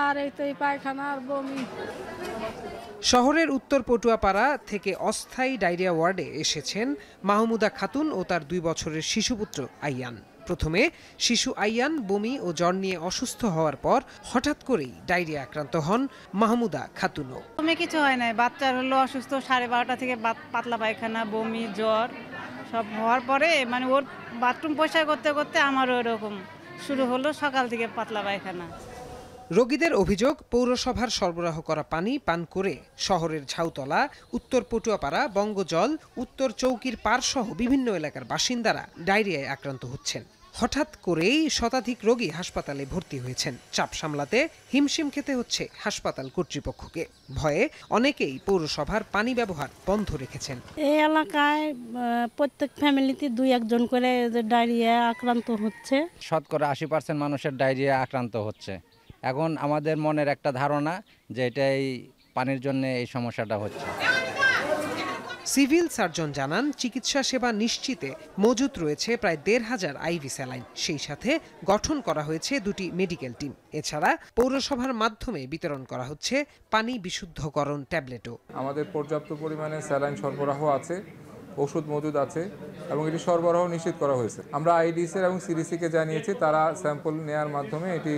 আর এই তো পায়খানা আর বমি। শহরের উত্তর পটুয়াপাড়া থেকে অস্থায়ী ডায়রিয়া ওয়ার্ডে এসেছেন মাহমুদা খাতুন ও তার 2 বছরের শিশুপুত্র আইয়ান। প্রথমে শিশু আইয়ান বমি ও জ্বর নিয়ে অসুস্থ হওয়ার পর হঠাৎ করেই ডায়রিয়া আক্রান্ত হন মাহমুদা খাতুনও। কিছু হয় নাই, বাচ্চার হলো অসুস্থ, 12:30 থেকে পাতলা পায়খানা, বমি, জ্বর সব হওয়ার পরে মানে ওর বাথরুম পরিষ্কার করতে করতে আমারও এরকম শুরু হলো, সকাল থেকে পাতলা পায়খানা। রোগীদের অভিযোগ, পৌরসভার সরবরাহ করা পানি পান করে শহরের ঝাউতলা, উত্তর পটুয়াপাড়া, বঙ্গজল, উত্তর চৌকির পাড়সহ বিভিন্ন এলাকার বাসিন্দারা ডায়রিয়ায় আক্রান্ত হচ্ছেন। হঠাৎ করেই শতাধিক রোগী হাসপাতালে ভর্তি হয়েছেন। চাপ সামলাতে হিমশিম খেতে হচ্ছে হাসপাতাল কর্তৃপক্ষকে। ভয়ে অনেকেই পৌরসভার পানি ব্যবহার বন্ধ রেখেছেন। এই এলাকায় প্রত্যেক ফ্যামিলিতে 2-1 জন করে ডায়রিয়া আক্রান্ত হচ্ছে। শতকরা 80% মানুষের ডায়রিয়া আক্রান্ত হচ্ছে। এখন আমাদের মনের একটা ধারণা যে এটাই পানির জন্য এই সমস্যাটা হচ্ছে। সিভিল সার্জন জানান, চিকিৎসা সেবা নিশ্চিতে মজুত রয়েছে প্রায় 1,500 আইভি স্যালাইন। সেই সাথে গঠন করা হয়েছে 2টি মেডিকেল টিম। এছাড়া পৌরসভার মাধ্যমে বিতরণ করা হচ্ছে পানি বিশুদ্ধকরণ ট্যাবলেটও। আমাদের পর্যাপ্ত পরিমাণে স্যালাইন সরবরাহ আছে, ওষুধ মজুদ আছে এবং এটি সরবরাহ নিশ্চিত করা হয়েছে। আমরা আইডিসির এবং সিডিসিকে জানিয়েছি, তারা স্যাম্পল নেওয়ার মাধ্যমে এটি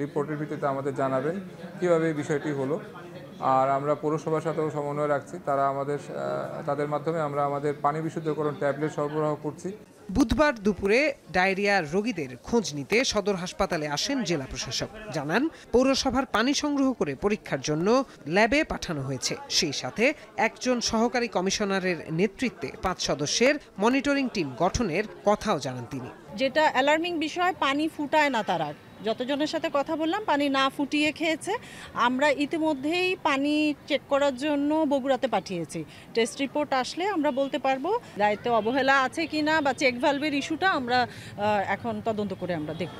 রিপোর্টের ভিত্তিতে আমাদের জানাবেন কীভাবে এই বিষয়টি হলো। আর আমরা পৌরসভার সাথেও সমন্বয় রাখছি, তাদের মাধ্যমে আমরা আমাদের পানি বিশুদ্ধকরণ ট্যাবলেট সরবরাহ করছি। বুধবার দুপুরে ডায়রিয়া রোগীদের খোঁজ নিতে সদর হাসপাতালে আসেন জেলা প্রশাসক। জানান, পৌরসভার পানি সংগ্রহ করে পরীক্ষার জন্য ল্যাবে পাঠানো হয়েছে। সেই সাথে একজন সহকারী কমিশনারের নেতৃত্বে 5 সদস্যের মনিটরিং টিম গঠনের কথাও জানান তিনি। যেটা অ্যালার্মিং বিষয়, পানি ফুটায় না তারা। যতজনের সাথে কথা বললাম পানি না ফুটিয়ে খেয়েছে। আমরা ইতিমধ্যেই পানি চেক করার জন্য বগুড়াতে পাঠিয়েছি। টেস্ট রিপোর্ট আসলে আমরা বলতে পারবো দায়িত্বে অবহেলা আছে কিনা বা চেক ভালভের ইস্যুটা আমরা এখন তদন্ত করে আমরা দেখব।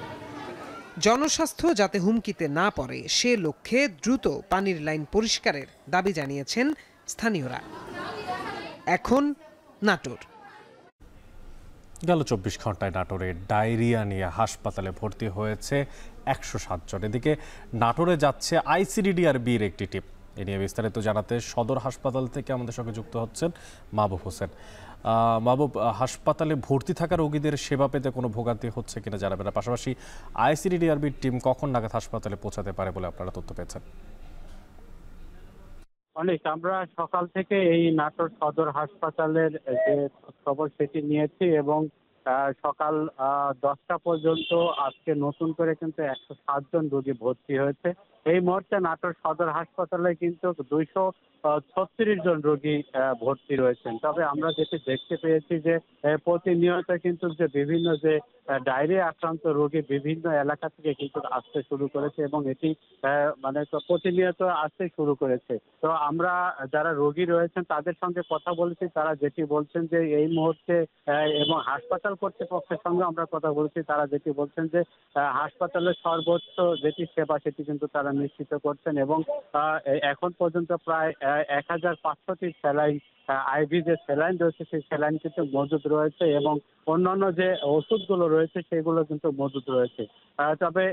জনস্বাস্থ্য যাতে হুমকিতে না পড়ে সে লক্ষ্যে দ্রুত পানির লাইন পরিষ্কারের দাবি জানিয়েছেন স্থানীয়রা। এখন নাটোর। গেল 24 ঘন্টায় নাটোরে ডায়রিয়া নিয়ে হাসপাতালে ভর্তি হয়েছে 107 জন। এদিকে নাটোরে যাচ্ছে আইসিডিডিআরবির একটি টিম। এ নিয়ে বিস্তারিত জানাতে সদর হাসপাতাল থেকে আমাদের সঙ্গে যুক্ত হচ্ছেন মাহবুব হোসেন। মাহবুব, হাসপাতালে ভর্তি থাকা রোগীদের সেবা পেতে কোনো ভোগান্তি হচ্ছে কিনা জানাবেন, পাশাপাশি আইসিডিডিআরবির টিম কখন নাগাদ হাসপাতালে পৌঁছাতে পারে বলে আপনারা তথ্য পেয়েছেন? আমরা সকাল থেকে এই নাটোর সদর হাসপাতালের যে খবর সেটি নিয়েছি এবং সকাল 10টা পর্যন্ত আজকে নতুন করে কিন্তু 107 জন রোগী ভর্তি হয়েছে। এই মুহূর্তে নাটোর সদর হাসপাতালে কিন্তু 236 জন রোগী ভর্তি রয়েছেন। তবে আমরা যেটি দেখতে পেয়েছি যে প্রতিনিয়ত কিন্তু যে বিভিন্ন যে ডায়রিয়া আক্রান্ত রোগী বিভিন্ন এলাকা থেকে কিন্তু আসতে শুরু করেছে এবং এটি মানে প্রতিনিয়ত আসতে শুরু করেছে। তো আমরা যারা রোগী রয়েছেন তাদের সঙ্গে কথা বলেছি, তারা যেটি বলছেন যে এই মুহূর্তে এবং হাসপাতাল কর্তৃপক্ষের সঙ্গে আমরা কথা বলেছি, তারা যেটি বলছেন যে হাসপাতালের সর্বোচ্চ যেটি সেবা সেটি কিন্তু তারা নিশ্চিত করছেন এবং এখন পর্যন্ত প্রায় 1500টি স্যালাইন আইভি যে স্যালাইন রয়েছে সেই স্যালাইন কিন্তু মজুদ রয়েছে এবং অন্যান্য যে ওষুধগুলো রয়েছে সেগুলো কিন্তু মজুদ রয়েছে। তবে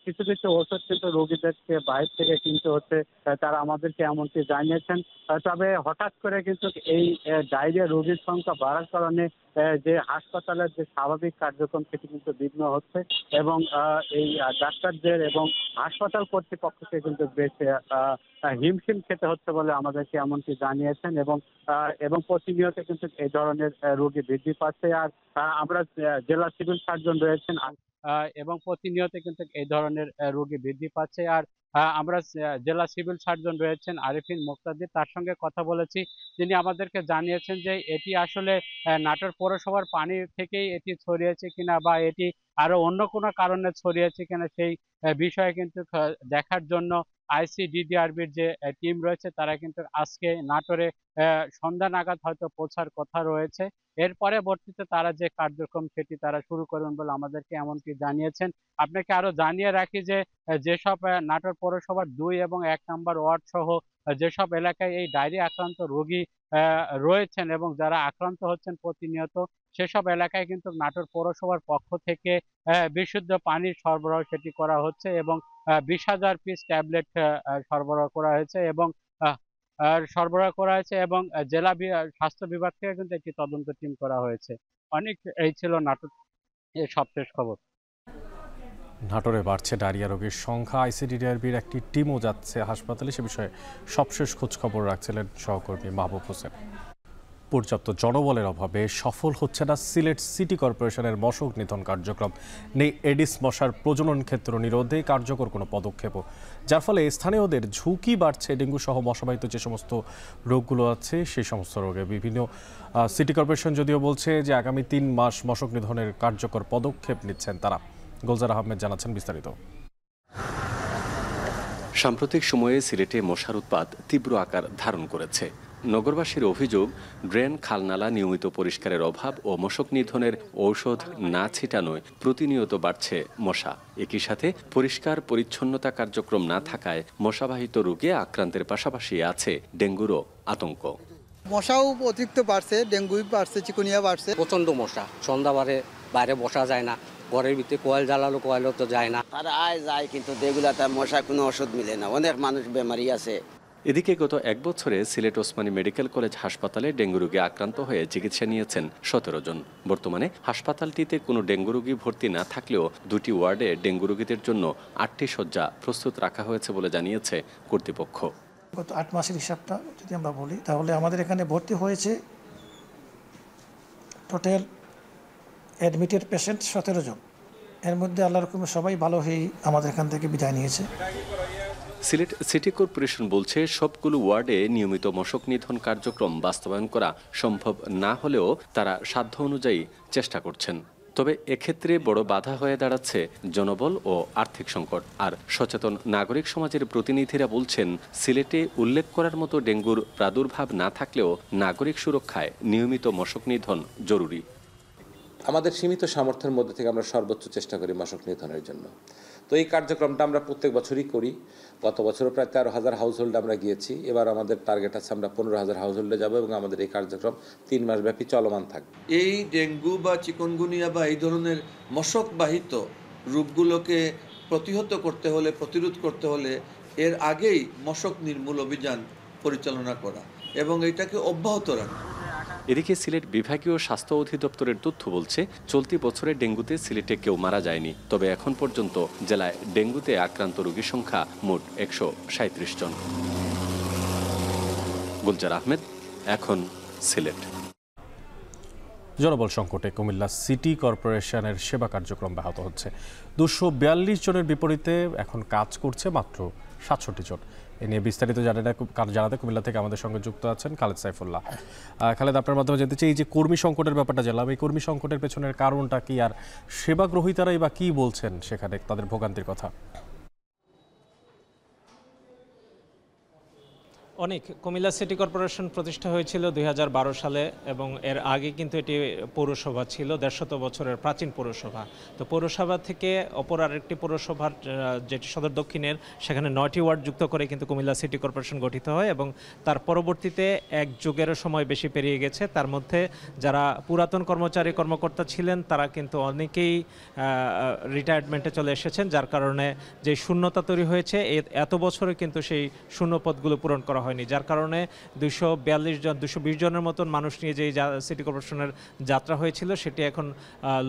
কিছু কিছু ওষুধ কিন্তু রোগীদেরকে বাইরে থেকে কিনতে হচ্ছে, তারা আমাদেরকে এমনকি জানিয়েছেন। তবে হঠাৎ করে কিন্তু এই ডায়রিয়া রোগীর সংখ্যা বাড়ার কারণে যে হাসপাতালের যে স্বাভাবিক কার্যক্রম সেটি কিন্তু বিঘ্ন হচ্ছে এবং এই ডাক্তারদের এবং হাসপাতাল কর্তৃপক্ষকে কিন্তু বেশ হিমশিম খেতে হচ্ছে বলে আমাদেরকে এমনকি জানিয়েছেন এবং প্রতিনিয়ত কিন্তু এই ধরনের রোগী বৃদ্ধি পাচ্ছে। আর আমরা জেলা সিভিল সার্জন রয়েছেন এবং প্রতিনিয়ত কিন্তু এই ধরনের রোগী বৃদ্ধি পাচ্ছে। আর আমরা জেলা সিভিল সার্জন রয়েছেন আরিফিন মুক্তাদির, তার সঙ্গে কথা বলেছি। তিনি আমাদেরকে জানিয়েছেন যে এটি আসলে নাটোর পৌরসভার পানি থেকেই এটি ছড়িয়েছে কিনা বা এটি আরো অন্য কোনো কারণে ছড়িয়েছে কিনা সেই বিষয়ে কিন্তু দেখার জন্য আইসিডিডিআরবির যে টিম রয়েছে তারা কিন্তু আজকে নাটোরে সন্ধ্যা নাগাদ হয়তো পৌঁছার কথা রয়েছে। এর পরবর্তীতে তারা যে কার্যক্রম সেটি তারা শুরু করবেন বলে আমাদেরকে এমনকি জানিয়েছেন। আপনাকে আরো জানিয়ে রাখি যে যেসব নাটোর পৌরসভার 2 এবং 1 নম্বর ওয়ার্ড সহ যেসব এলাকায় এই ডায়রিয়া আক্রান্ত রোগী রয়েছেন এবং যারা আক্রান্ত হচ্ছেন প্রতিনিয়ত, সেসব এলাকায় কিন্তু নাটোর পৌরসভার পক্ষ থেকে বিশুদ্ধ পানির সরবরাহ সেটি করা হচ্ছে এবং 20,000 পিস ট্যাবলেট সরবরাহ করা হয়েছে এবং জেলা স্বাস্থ্য বিভাগ থেকে কিন্তু একটি তদন্ত টিম করা হয়েছে। এই ছিল নাটোর সবশেষ খবর। নাটোরে বাড়ছে ডায়রিয়া রোগীর সংখ্যা, আইসিডিডিআরবির একটি টিমও যাচ্ছে হাসপাতালে, সে বিষয়ে সবশেষ খোঁজ খবর রাখছিলেন সহকর্মী মাহবুব হোসেন। পর্যাপ্ত জনবলের অভাবে সফল হচ্ছে না সিলেট সিটি কর্পোরেশনের মশক নিধন কার্যক্রম। নেই এডিস মশার প্রজনন ক্ষেত্র নিরোধে কার্যকর কোনো পদক্ষেপও, যার ফলে স্থানীয়দের ঝুঁকি বাড়ছে ডেঙ্গু সহ মশাবাহিত যে সমস্ত রোগগুলো আছে সেই সমস্ত রোগে। বিভিন্ন সিটি কর্পোরেশন যদিও বলছে যে আগামী 3 মাস মশক নিধনের কার্যকর পদক্ষেপ নিচ্ছেন তারা। গুলজার আহমেদ জানাচ্ছেন বিস্তারিত। সাম্প্রতিক সময়ে সিলেটে মশার উৎপাত তীব্র আকার ধারণ করেছে। নগরবাসীর অভিযোগ, ড্রেন খালনালা নিয়মিত পরিষ্কারের অভাব ও মশক নিধনের ঔষধ না ছিটানোয় প্রতিনিয়ত বাড়ছে মশা। একই সাথে পরিষ্কার পরিচ্ছন্নতা কার্যক্রম না থাকায় মশাবাহিত রোগে আক্রান্তের পাশাপাশি আছে ডেঙ্গুরও আতঙ্ক। মশাও অতিরিক্ত বাড়ছে, ডেঙ্গু বাড়ছে, চিকুনিয়া বাড়ছে। প্রচন্ড মশা, সন্ধ্যাবারে বাইরে বসা যায় না, ঘরের ভিতরে কোয়াল জ্বালালো কোয়ালও তো যায় না। তারা যায় কিন্তু এগুলাতে মশা কোনো ওষুধ মিলে না, অনেক মানুষ বেমারি আছে। এদিকে গত 1 বছরে সিলেট ওসমানী মেডিকেল কলেজ হাসপাতালে ডেঙ্গু রোগে আক্রান্ত হয়ে চিকিৎসা নিয়েছেন 17 জন। বর্তমানে হাসপাতালটিতে কোনো ডেঙ্গু রোগী ভর্তি না থাকলেও 2টি ওয়ার্ডে ডেঙ্গু রোগীদের জন্য 8টি শয্যা প্রস্তুত রাখা হয়েছে বলে জানিয়েছে কর্তৃপক্ষ। গত 8 মাসের হিসাবটা যদি আমরা বলি তাহলে আমাদের এখানে ভর্তি হয়েছে টোটাল অ্যাডমিটেড পেশেন্ট 17 জন। এর মধ্যে আল্লাহর হুকুমে সবাই ভালো হয়ে আমাদের এখান থেকে বিদায় নিয়েছে। সিলেট সিটি কর্পোরেশন বলছে সবগুলো ওয়ার্ডে নিয়মিত মশক নিধন কার্যক্রম বাস্তবায়ন করা সম্ভব না হলেও তারা সাধ্য অনুযায়ী চেষ্টা করছেন। তবে এক্ষেত্রে বড় বাধা হয়ে দাঁড়াচ্ছে জনবল ও আর্থিক সংকট। আর সচেতন নাগরিক সমাজের প্রতিনিধিরা বলছেন, সিলেটে উল্লেখ করার মতো ডেঙ্গুর প্রাদুর্ভাব না থাকলেও নাগরিক সুরক্ষায় নিয়মিত মশক নিধন জরুরি। আমাদের সীমিত সামর্থ্যের মধ্যে থেকে আমরা সর্বোচ্চ চেষ্টা করি মশক নিধনের জন্য। তো এই কার্যক্রমটা আমরা প্রত্যেক বছরই করি। গত বছরও প্রায় 13,000 হাউসহোল্ডে আমরা গিয়েছি। এবার আমাদের টার্গেট আছে আমরা 15,000 হাউসহোল্ডে যাব এবং আমাদের এই কার্যক্রম 3 মাস ব্যাপী চলমান থাকবে। এই ডেঙ্গু বা চিকনগুনিয়া বা এই ধরনের মশকবাহিত রোগগুলোকে প্রতিহত করতে হলে, প্রতিরোধ করতে হলে এর আগেই মশক নির্মূল অভিযান পরিচালনা করা এবং এটাকে অব্যাহত রাখা। এদিকে সিলেট বিভাগীয় স্বাস্থ্য অধিদপ্তরের তথ্য বলছে, চলতি বছরে ডেঙ্গুতে সিলেটে কেউ মারা যায়নি। তবে এখন পর্যন্ত জেলায় ডেঙ্গুতে আক্রান্ত রোগীর সংখ্যা মোট 137 জন। গুলজার আহমেদ, এখন সিলেট। জনবল সংকটে কুমিল্লা সিটি কর্পোরেশনের সেবা কার্যক্রম ব্যাহত হচ্ছে। 242 জনের বিপরীতে এখন কাজ করছে মাত্র 67 জন। এ নিয়ে বিস্তারিত জানাতে কুমিল্লা থেকে আমাদের সঙ্গে যুক্ত আছেন খালেদ সাইফুল্লাহ। খালেদ, আপনার মাধ্যমে জানতে চাই, এই যে কর্মী সংকটের ব্যাপারটা জানলাম, এই কর্মী সংকটের পেছনের কারণটা কি, আর সেবা গ্রহীতারাই বা কি বলছেন সেখানে তাদের ভোগান্তির কথা? অনেক কুমিল্লা সিটি কর্পোরেশন প্রতিষ্ঠা হয়েছিল 2012 সালে এবং এর আগে কিন্তু এটি পৌরসভা ছিল, 150 বছরের প্রাচীন পৌরসভা। তো পৌরসভা থেকে অপর আরেকটি পৌরসভার যেটি সদর দক্ষিণের, সেখানে 9টি ওয়ার্ড যুক্ত করে কিন্তু কুমিল্লা সিটি কর্পোরেশন গঠিত হয় এবং তার পরবর্তীতে এক যুগেরও সময় বেশি পেরিয়ে গেছে। তার মধ্যে যারা পুরাতন কর্মচারী কর্মকর্তা ছিলেন তারা কিন্তু অনেকেই রিটায়ারমেন্টে চলে এসেছেন, যার কারণে যে শূন্যতা তৈরি হয়েছে এত বছরে কিন্তু সেই শূন্য পদগুলো পূরণ করা হয়নি, যার কারণে 220 জনের মতন মানুষ নিয়ে যে সিটি কর্পোরেশনের যাত্রা হয়েছিল সেটি এখন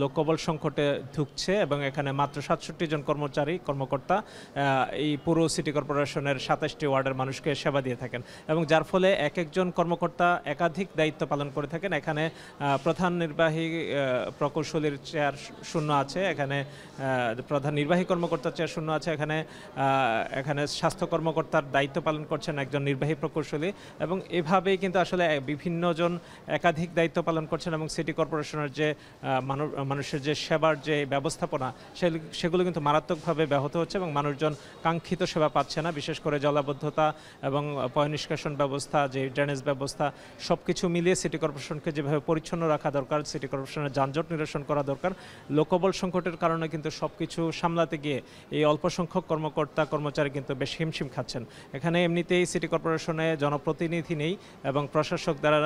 লোকবল সংকটে ঢুকছে এবং এখানে মাত্র 67 জন কর্মকর্তা এই পুরো সিটি কর্পোরেশনের 27টি ওয়ার্ডের মানুষকে সেবা দিয়ে থাকেন এবং যার ফলে এক একজন কর্মকর্তা একাধিক দায়িত্ব পালন করে থাকেন। এখানে প্রধান নির্বাহী প্রকৌশলীর চেয়ার শূন্য আছে, এখানে প্রধান নির্বাহী কর্মকর্তার চেয়ার শূন্য আছে, এখানে স্বাস্থ্য কর্মকর্তার দায়িত্ব পালন করছেন একজন নির্বাহী প্রকৌশলী এবং এভাবেই কিন্তু আসলে বিভিন্ন জন একাধিক দায়িত্ব পালন করছেন এবং সিটি কর্পোরেশনের যে মানুষের যে সেবার যে ব্যবস্থাপনা সেগুলো কিন্তু মারাত্মকভাবে ব্যাহত হচ্ছে এবং মানুষজন কাঙ্ক্ষিত সেবা পাচ্ছে না। বিশেষ করে জলাবদ্ধতা এবং পয়ঃনিষ্কাশন ব্যবস্থা, যে ড্রেনেজ ব্যবস্থা, সব কিছু মিলিয়ে সিটি কর্পোরেশনকে যেভাবে পরিচ্ছন্ন রাখা দরকার, সিটি কর্পোরেশনের যানজট নিরসন করা দরকার, লোকবল সংকটের কারণে কিন্তু সব কিছু সামলাতে গিয়ে এই অল্প সংখ্যক কর্মচারী কিন্তু বেশ হিমশিম খাচ্ছেন। এখানে এমনিতেই সিটি কর্পোরেশনে জনপ্রতিনিধি নেই এবং প্রশাসক দ্বারা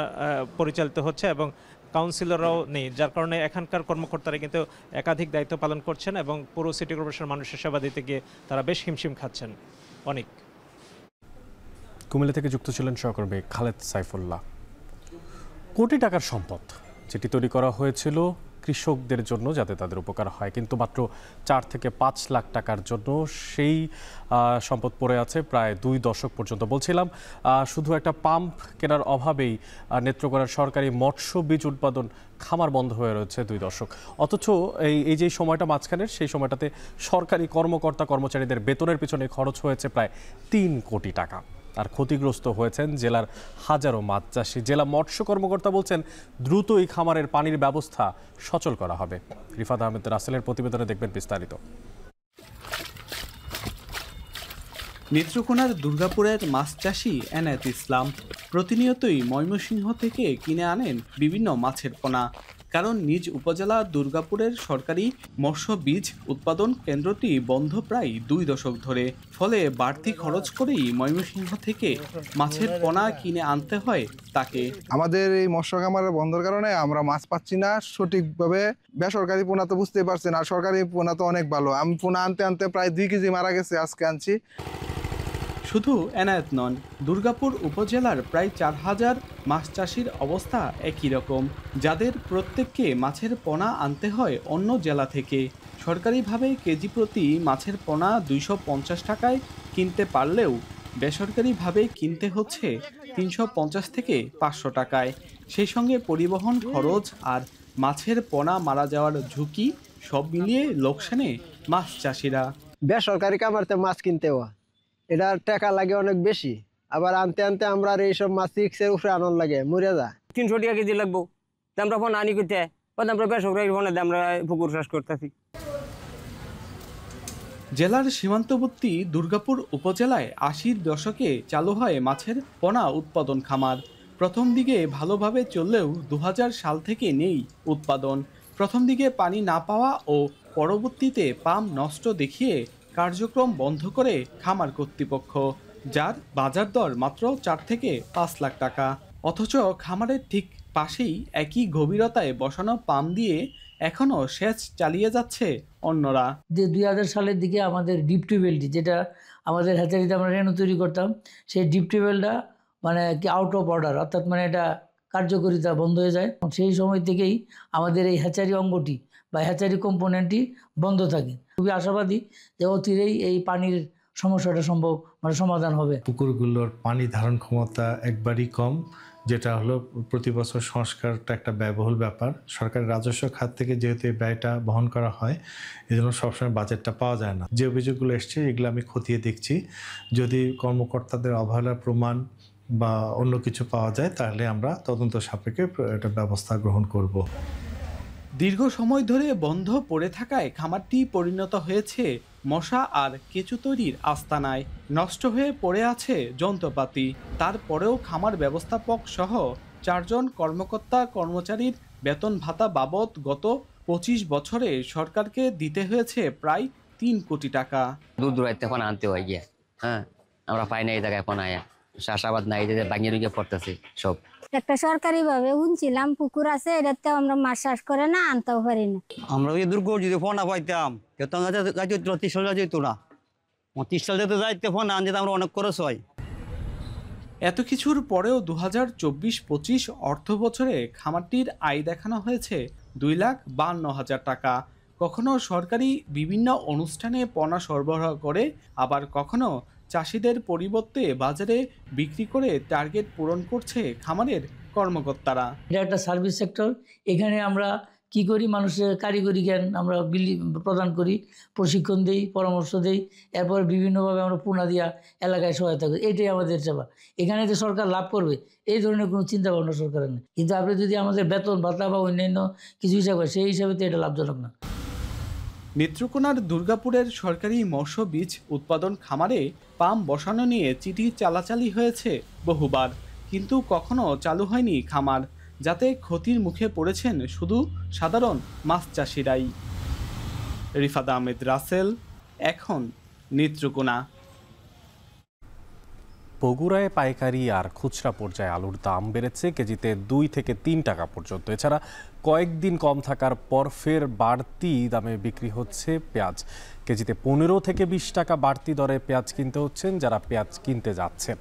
পরিচালিত হচ্ছে এবং কাউন্সিলররাও নেই, যার কারণে এখানকার কর্মকর্তারা কিন্তু একাধিক দায়িত্ব পালন করছেন এবং পুরো সিটি কর্পোরেশনের মানুষের সেবা দিতে গিয়ে তারা বেশ হিমশিম খাচ্ছেন। অনেক কুমিল্লা থেকে যুক্ত ছিলেন সহকর্মী খালেদ সাইফুল্লাহ। কোটি টাকার সম্পদ যেটি তৈরি করা হয়েছিল কৃষকদের জন্য যাতে তাদের উপকার হয়, কিন্তু মাত্র 4 থেকে 5 লাখ টাকার জন্য সেই সম্পদ পড়ে আছে প্রায় 2 দশক পর্যন্ত। বলছিলাম শুধু একটা পাম্প কেনার অভাবেই নেত্রকোনার সরকারি মৎস্য বীজ উৎপাদন খামার বন্ধ হয়ে রয়েছে 2 দশক। অথচ এই যে সময়টা মাঝখানের, সেই সময়টাতে সরকারি কর্মচারীদের বেতনের পিছনে খরচ হয়েছে প্রায় 3 কোটি টাকা। আর ক্ষতিগ্রস্ত হয়েছেন জেলার হাজারো মাছ চাষি। জেলা মৎস্য কর্মকর্তা বলছেন দ্রুত এই খামারের পানির ব্যবস্থা সচল করা হবে। রিফাত আহমেদ রাসেলের প্রতিবেদনে দেখবেন বিস্তারিত। নেত্রকোনার দুর্গাপুরের মাছ চাষি এনায়েত ইসলাম প্রতিনিয়তই ময়মনসিংহ থেকে কিনে আনেন বিভিন্ন মাছের পোনা, কারণ নিজ উপজেলা দুর্গাপুরের সরকারি মৎস্য বীজ উৎপাদন কেন্দ্রটি বন্ধ প্রায় 2 দশক ধরে। ফলে বাড়তি খরচ করেই ময়মনসিংহ থেকে মাছের পোনা কিনে আনতে হয় তাকে। আমাদের এই মৎস্য খামারের বন্ধের কারণে আমরা মাছ পাচ্ছি না সঠিকভাবে। বেসরকারি পোনা তো বুঝতে পারছেন, আর সরকারি পোনা তো অনেক ভালো। আমি পোনা আনতে আনতে প্রায় 2 কেজি মারা গেছে, আজকে আনছি। শুধু এনায়েত নন, দুর্গাপুর উপজেলার প্রায় 4000 মাছ চাষির অবস্থা একই রকম, যাদের প্রত্যেককে মাছের পোনা আনতে হয় অন্য জেলা থেকে। সরকারিভাবে কেজি প্রতি মাছের পোনা 250 টাকায় কিনতে পারলেও বেসরকারিভাবে কিনতে হচ্ছে 350 থেকে 500 টাকায়। সেই সঙ্গে পরিবহন খরচ আর মাছের পোনা মারা যাওয়ার ঝুঁকি সব মিলিয়ে লোকসানে মাছ চাষিরা। বেসরকারি খামারতে মাছ কিনতে হওয়া এটা টাকা লাগে অনেক বেশি, আবার আনতে আনতে আমরা আর এইসব মাছ রিক্সের উপরে আনন্দ লাগে মরে যায়। 300 টাকা কেজি লাগবো, আমরা ফোন আনি করতে আমরা বেসরকারি ফোনে আমরা পুকুর চাষ করতেছি। জেলার সীমান্তবর্তী দুর্গাপুর উপজেলায় 80-র দশকে চালু হয় মাছের পোনা উৎপাদন খামার। প্রথম দিকে ভালোভাবে চললেও 2000 সাল থেকে নেই উৎপাদন। প্রথম দিকে পানি না পাওয়া ও পরবর্তীতে পাম্প নষ্ট দেখিয়ে কার্যক্রম বন্ধ করে খামার কর্তৃপক্ষ, যার বাজার দর মাত্র 4 থেকে 5 লাখ টাকা। অথচ খামারের ঠিক পাশেই একই গভীরতায় বসানো পাম্প দিয়ে এখনও সেচ চালিয়ে যাচ্ছে অন্যরা। 2000 সালের দিকে আমাদের ডিপ টিউবওয়েলটি, যেটা আমাদের হ্যাচারিতে আমরা রেনু তৈরি করতাম, সেই ডিপ টিউবওয়েলটা মানে কি আউট অফ অর্ডার, অর্থাৎ মানে এটা কার্যকারিতা বন্ধ হয়ে যায়। সেই সময় থেকেই আমাদের এই হ্যাচারি অঙ্গটি বা হ্যাচারি কম্পোনেন্টটি বন্ধ থাকে। খুবই আশাবাদী যে অচিরেই এই পানির সমস্যাটা সমাধান হবে। পুকুরগুলোর পানি ধারণ ক্ষমতা একবারই কম, যেটা হলো প্রতি বছর সংস্কারটা একটা ব্যয়বহুল ব্যাপার। সরকারের রাজস্ব খাত থেকে যেহেতু এই ব্যয়টা বহন করা হয়, এই জন্য সবসময় বাজেটটা পাওয়া যায় না। যে অভিযোগগুলো এসছে এগুলো আমি খতিয়ে দেখছি, যদি কর্মকর্তাদের অবহেলার প্রমাণ বা অন্য কিছু পাওয়া যায় তাহলে আমরা তদন্ত সাপেক্ষে এটা ব্যবস্থা গ্রহণ করব। দীর্ঘ সময় ধরে বন্ধ পড়ে থাকায় খামারটি পরিণত হয়েছে মশা আর কেঁচু তৈরির আস্তানায়। নষ্ট হয়ে পড়ে আছে যন্ত্রপাতি। তারপরেও খামার ব্যবস্থাপক সহ 4 জন কর্মকর্তা কর্মচারীর বেতন ভাতা বাবদ গত 25 বছরে সরকারকে দিতে হয়েছে প্রায় 3 কোটি টাকা। দূর দূরাইতে এখন আনতে হয় গিয়ে, আমরা পাই না এই জায়গায় এখন আয়া চাষাবাদ নাই, যে ভাঙিয়ে রুগিয়ে পড়তেছে সব। একটা সরকারি ভাবে শুনছিলাম পুকুর আছে, এটাতে আমরা মাছ চাষ করে না আনতেও পারি না। আমরা ওই দূর যদি ফোন না পাইতাম যাইতো 30 সাল যেত না, 30 সাল যেতে যাইতে ফোন আন যেতে আমরা অনেক খরচ হয়। এত কিছুর পরেও 2024-25 অর্থ বছরে খামারটির আয় দেখানো হয়েছে 2,52,000 টাকা। কখনো সরকারি বিভিন্ন অনুষ্ঠানে পণ্য সরবরাহ করে, আবার কখনো চাষিদের পরিবর্তে বাজারে বিক্রি করে টার্গেট পূরণ করছে খামারের কর্মকর্তারা। এটা একটা সার্ভিস সেক্টর। এখানে আমরা কি করি, মানুষের কারিগরি জ্ঞান আমরা প্রদান করি, প্রশিক্ষণ দেই, পরামর্শ দেই, এরপর বিভিন্নভাবে আমরা পুনা দিয়া এলাকায় সহায়তা করি। এটাই আমাদের সেবা। এখানে যে সরকার লাভ করবে এই ধরনের কোনো চিন্তা ভাবনা সরকারের নেই। কিন্তু আপনি যদি আমাদের বেতন ভাতা বা অন্যান্য কিছু হিসাব করেন, সেই হিসাবে তো এটা লাভজনক না। নেত্রকোনার দুর্গাপুরের সরকারি মৎস্য বীজ উৎপাদন খামারে পাম্প বসানো নিয়ে চিঠি চালাচালি হয়েছে বহুবার, কিন্তু কখনো চালু হয়নি খামার, যাতে ক্ষতির মুখে পড়েছেন শুধু সাধারণ মাছ চাষিরাই। রিফাত আহমেদ রাসেল, এখন নেত্রকোনা। বগুড়ায় পাইকারি আর খুচরা পর্যায়ে আলুর দাম বেড়েছে কেজিতে 2 থেকে 3 টাকা পর্যন্ত। এছাড়া কয়েকদিন কম থাকার পর ফের বাড়তি দামে বিক্রি হচ্ছে পেঁয়াজ। কেজিতে 15 থেকে 20 টাকা বাড়তি দরে পেঁয়াজ কিনতে হচ্ছেন যারা পেঁয়াজ কিনতে যাচ্ছেন।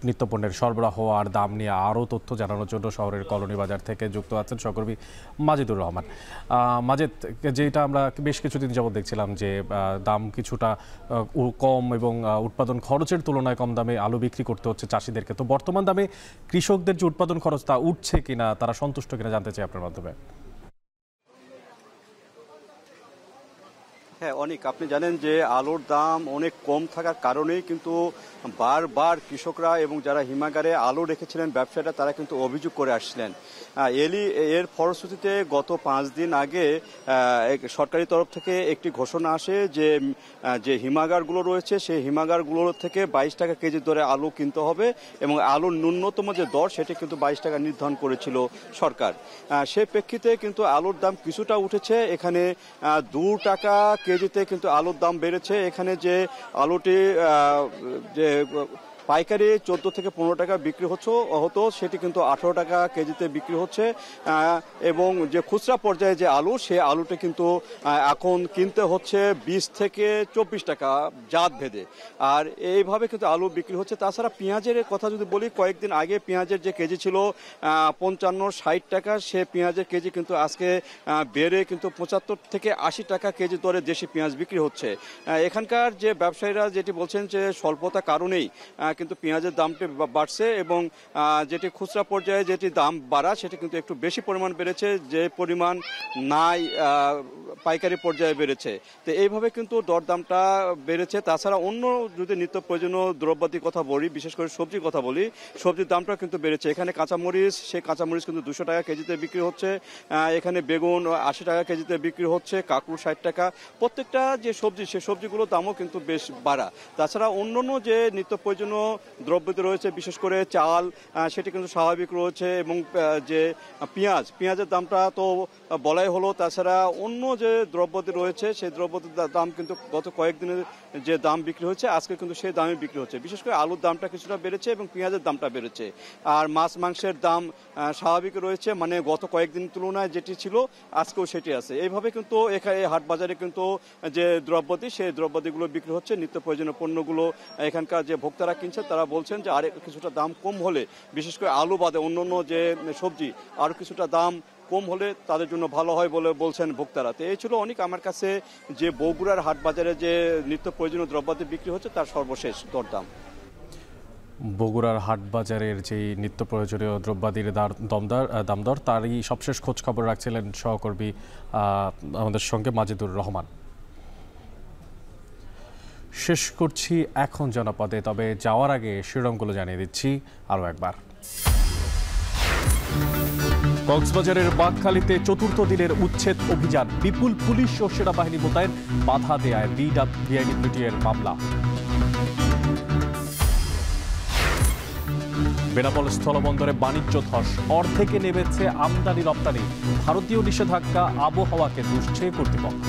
নিত্যপণ্যের সরবরাহ আর দাম নিয়ে আরও তথ্য জানানোর জন্য শহরের কলোনি বাজার থেকে যুক্ত আছেন সহকর্মী মাজেদুর রহমান। মাজেদ, যেটা আমরা বেশ কিছুদিন যাবত দেখছিলাম যে দাম কিছুটা কম এবং উৎপাদন খরচের তুলনায় কম দামে আলু বিক্রি করতে হচ্ছে চাষিদেরকে, তো বর্তমান দামে কৃষকদের যে উৎপাদন খরচ তা উঠছে কিনা, তারা সন্তুষ্ট কিনা জানতে চাই আপনার মাধ্যমে। হ্যাঁ অনেক, আপনি জানেন যে আলুর দাম অনেক কম থাকার কারণেই কিন্তু বারবার কৃষকরা এবং যারা হিমাগারে আলু রেখেছিলেন ব্যবসায়ীরা তারা কিন্তু অভিযোগ করে আসছিলেন। এর ফলশ্রুতিতে গত 5 দিন আগে সরকারি তরফ থেকে একটি ঘোষণা আসে যে হিমাগারগুলো রয়েছে সেই হিমাগারগুলোর থেকে 22 টাকা কেজি দরে আলু কিনতে হবে এবং আলুর ন্যূনতম যে দর সেটি কিন্তু 22 টাকা নির্ধারণ করেছিল সরকার। সেই প্রেক্ষিতে কিন্তু আলুর দাম কিছুটা উঠেছে। এখানে 2 টাকা কেজিতে কিন্তু আলুর দাম বেড়েছে। এখানে যে আলুটি যে পাইকারি 14 থেকে 15 টাকা বিক্রি হতো সেটি কিন্তু 18 টাকা কেজিতে বিক্রি হচ্ছে এবং যে খুচরা পর্যায়ে যে আলু সে আলুটি কিন্তু এখন কিনতে হচ্ছে 20 থেকে 24 টাকা জাত ভেদে, আর এইভাবে কিন্তু আলু বিক্রি হচ্ছে। তাছাড়া পেঁয়াজের কথা যদি বলি, কয়েকদিন আগে পেঁয়াজের যে কেজি ছিল 55-60 টাকা, সে পেঁয়াজের কেজি কিন্তু আজকে বেড়ে কিন্তু 75 থেকে 80 টাকা কেজি দরে দেশি পেঁয়াজ বিক্রি হচ্ছে। এখানকার যে ব্যবসায়ীরা যেটি বলছেন যে স্বল্পতা কারণেই কিন্তু পেঁয়াজের দামটি বাড়ছে এবং যেটি খুচরা পর্যায়ে যেটি দাম বাড়া সেটি কিন্তু একটু বেশি পরিমাণ বেড়েছে, যে পরিমাণ নাই পাইকারি পর্যায়ে বেড়েছে। তো এইভাবে কিন্তু দরদামটা বেড়েছে। তাছাড়া অন্য যদি নিত্য প্রয়োজনীয় দ্রব্যাদির কথা বলি, বিশেষ করে সবজির কথা বলি, সবজির দামটা কিন্তু বেড়েছে। এখানে কাঁচামরিচ, সেই কাঁচামরিচ কিন্তু 200 টাকা কেজিতে বিক্রি হচ্ছে, এখানে বেগুন 80 টাকা কেজিতে বিক্রি হচ্ছে, কাঁকড়ু 60 টাকা। প্রত্যেকটা যে সবজি, সেই সবজিগুলোর দামও কিন্তু বেশ বাড়া। তাছাড়া অন্যান্য যে নিত্য প্রয়োজনীয় দ্রব্যাদি রয়েছে, বিশেষ করে চাল, সেটি কিন্তু স্বাভাবিক রয়েছে এবং যে পেঁয়াজের দামটা তো বলাই হলো। তাছাড়া অন্য যে দ্রব্যাদি রয়েছে সেই দ্রব্যাদির দাম কিন্তু গত কয়েকদিনের যে দাম বিক্রি হচ্ছে আজকে কিন্তু সেই দামে বিক্রি হচ্ছে। বিশেষ করে আলুর দামটা কিছুটা বেড়েছে এবং পেঁয়াজের দামটা বেড়েছে। আর মাছ মাংসের দাম স্বাভাবিক রয়েছে, মানে গত কয়েকদিন তুলনায় যেটি ছিল আজকেও সেটি আছে। এইভাবে কিন্তু এখানে হাট বাজারে কিন্তু যে দ্রব্যাদি, সেই দ্রব্যাদিগুলো বিক্রি হচ্ছে। নিত্য প্রয়োজনীয় পণ্যগুলো এখানকার যে ভোক্তারা কিনছে তারা বলছেন যে আরেক কিছুটা দাম কম হলে, বিশেষ করে আলু বাদে অন্যান্য যে সবজি আরও কিছুটা দাম কম হলে তাদের জন্য ভালো হয় বলে বলছেন ভোক্তারা। তো এই ছিল অনেক আমার কাছে যে বগুড়ার হাট বাজারে যে নিত্য প্রয়োজনীয় দ্রব্যাদি বিক্রি হচ্ছে তার সর্বশেষ দরদাম। বগুড়ার হাট বাজারের যে নিত্য প্রয়োজনীয় দ্রব্যাদির দামদর তারই সবশেষ খোঁজ খবর রাখছিলেন সহকর্মী আমাদের সঙ্গে মাজেদুর রহমান। শেষ করছি এখন জনপদে, তবে যাওয়ার আগে শিরোনামগুলো জানিয়ে দিচ্ছি আরও একবার। কক্সবাজারের বাঁকখালীতে চতুর্থ দিনের উচ্ছেদ অভিযান, বিপুল পুলিশ ও সেনাবাহিনী মোতায়েন, বাধা দেয়ায় বিআইডব্লিউটি এর মামলা। বেনাপোল স্থলবন্দরে বাণিজ্য ধস, অর্ধেকে নেমেছে আমদানি রপ্তানি, ভারতীয় নিষেধাজ্ঞা আবহাওয়াকে দুষছে কর্তৃপক্ষ।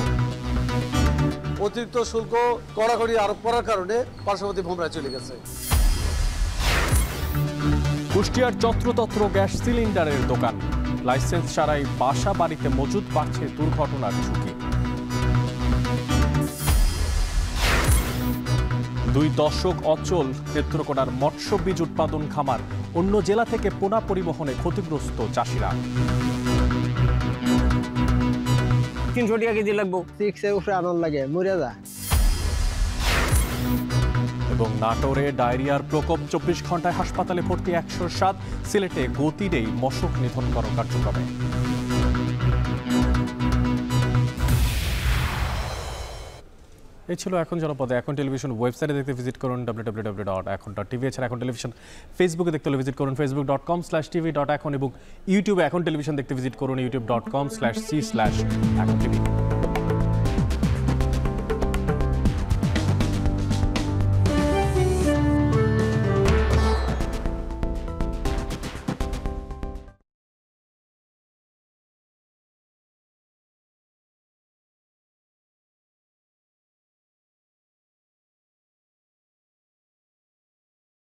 অতিরিক্ত শুল্ক কড়াকড়ি আরোপ করার কারণে পার্শ্ববর্তী ভোমরায় চলে গেছে। কুষ্টিয়ার যত্রতত্র গ্যাস সিলিন্ডারের দোকান, লাইসেন্স ছাড়াই বাসা বাড়িতে মজুত, বাড়ছে দুর্ঘটনার ঝুঁকি। 2 দশক অচল নেত্রকোনার মৎস্য বীজ উৎপাদন খামার, অন্য জেলা থেকে পোনা পরিবহনে ক্ষতিগ্রস্ত চাষিরা। 300 টাকা কেজি লাগবো, 6 এর উপরে আনন্দ লাগে, মরে যা। এবং নাটোরে ডায়রিয়ার প্রকোপ, 24 ঘন্টায় হাসপাতালে ভর্তি 107। সিলেটে গতি নেই মশক নিধন কার্যক্রমে। এই ছিল এখন জনপদে। এখন টেলিভিশন ওয়েবসাইটে দেখতে ভিজিট করুন www.ekon.tv। এছাড়া এখন টেলিভিশন ফেসবুকে দেখতে হলে ভিজিট করুন facebook.com/tv.ekon এবং ইউটিউবে এখন টেলিভিশন দেখতে ভিজিট করুন youtube.com/c/ekontv।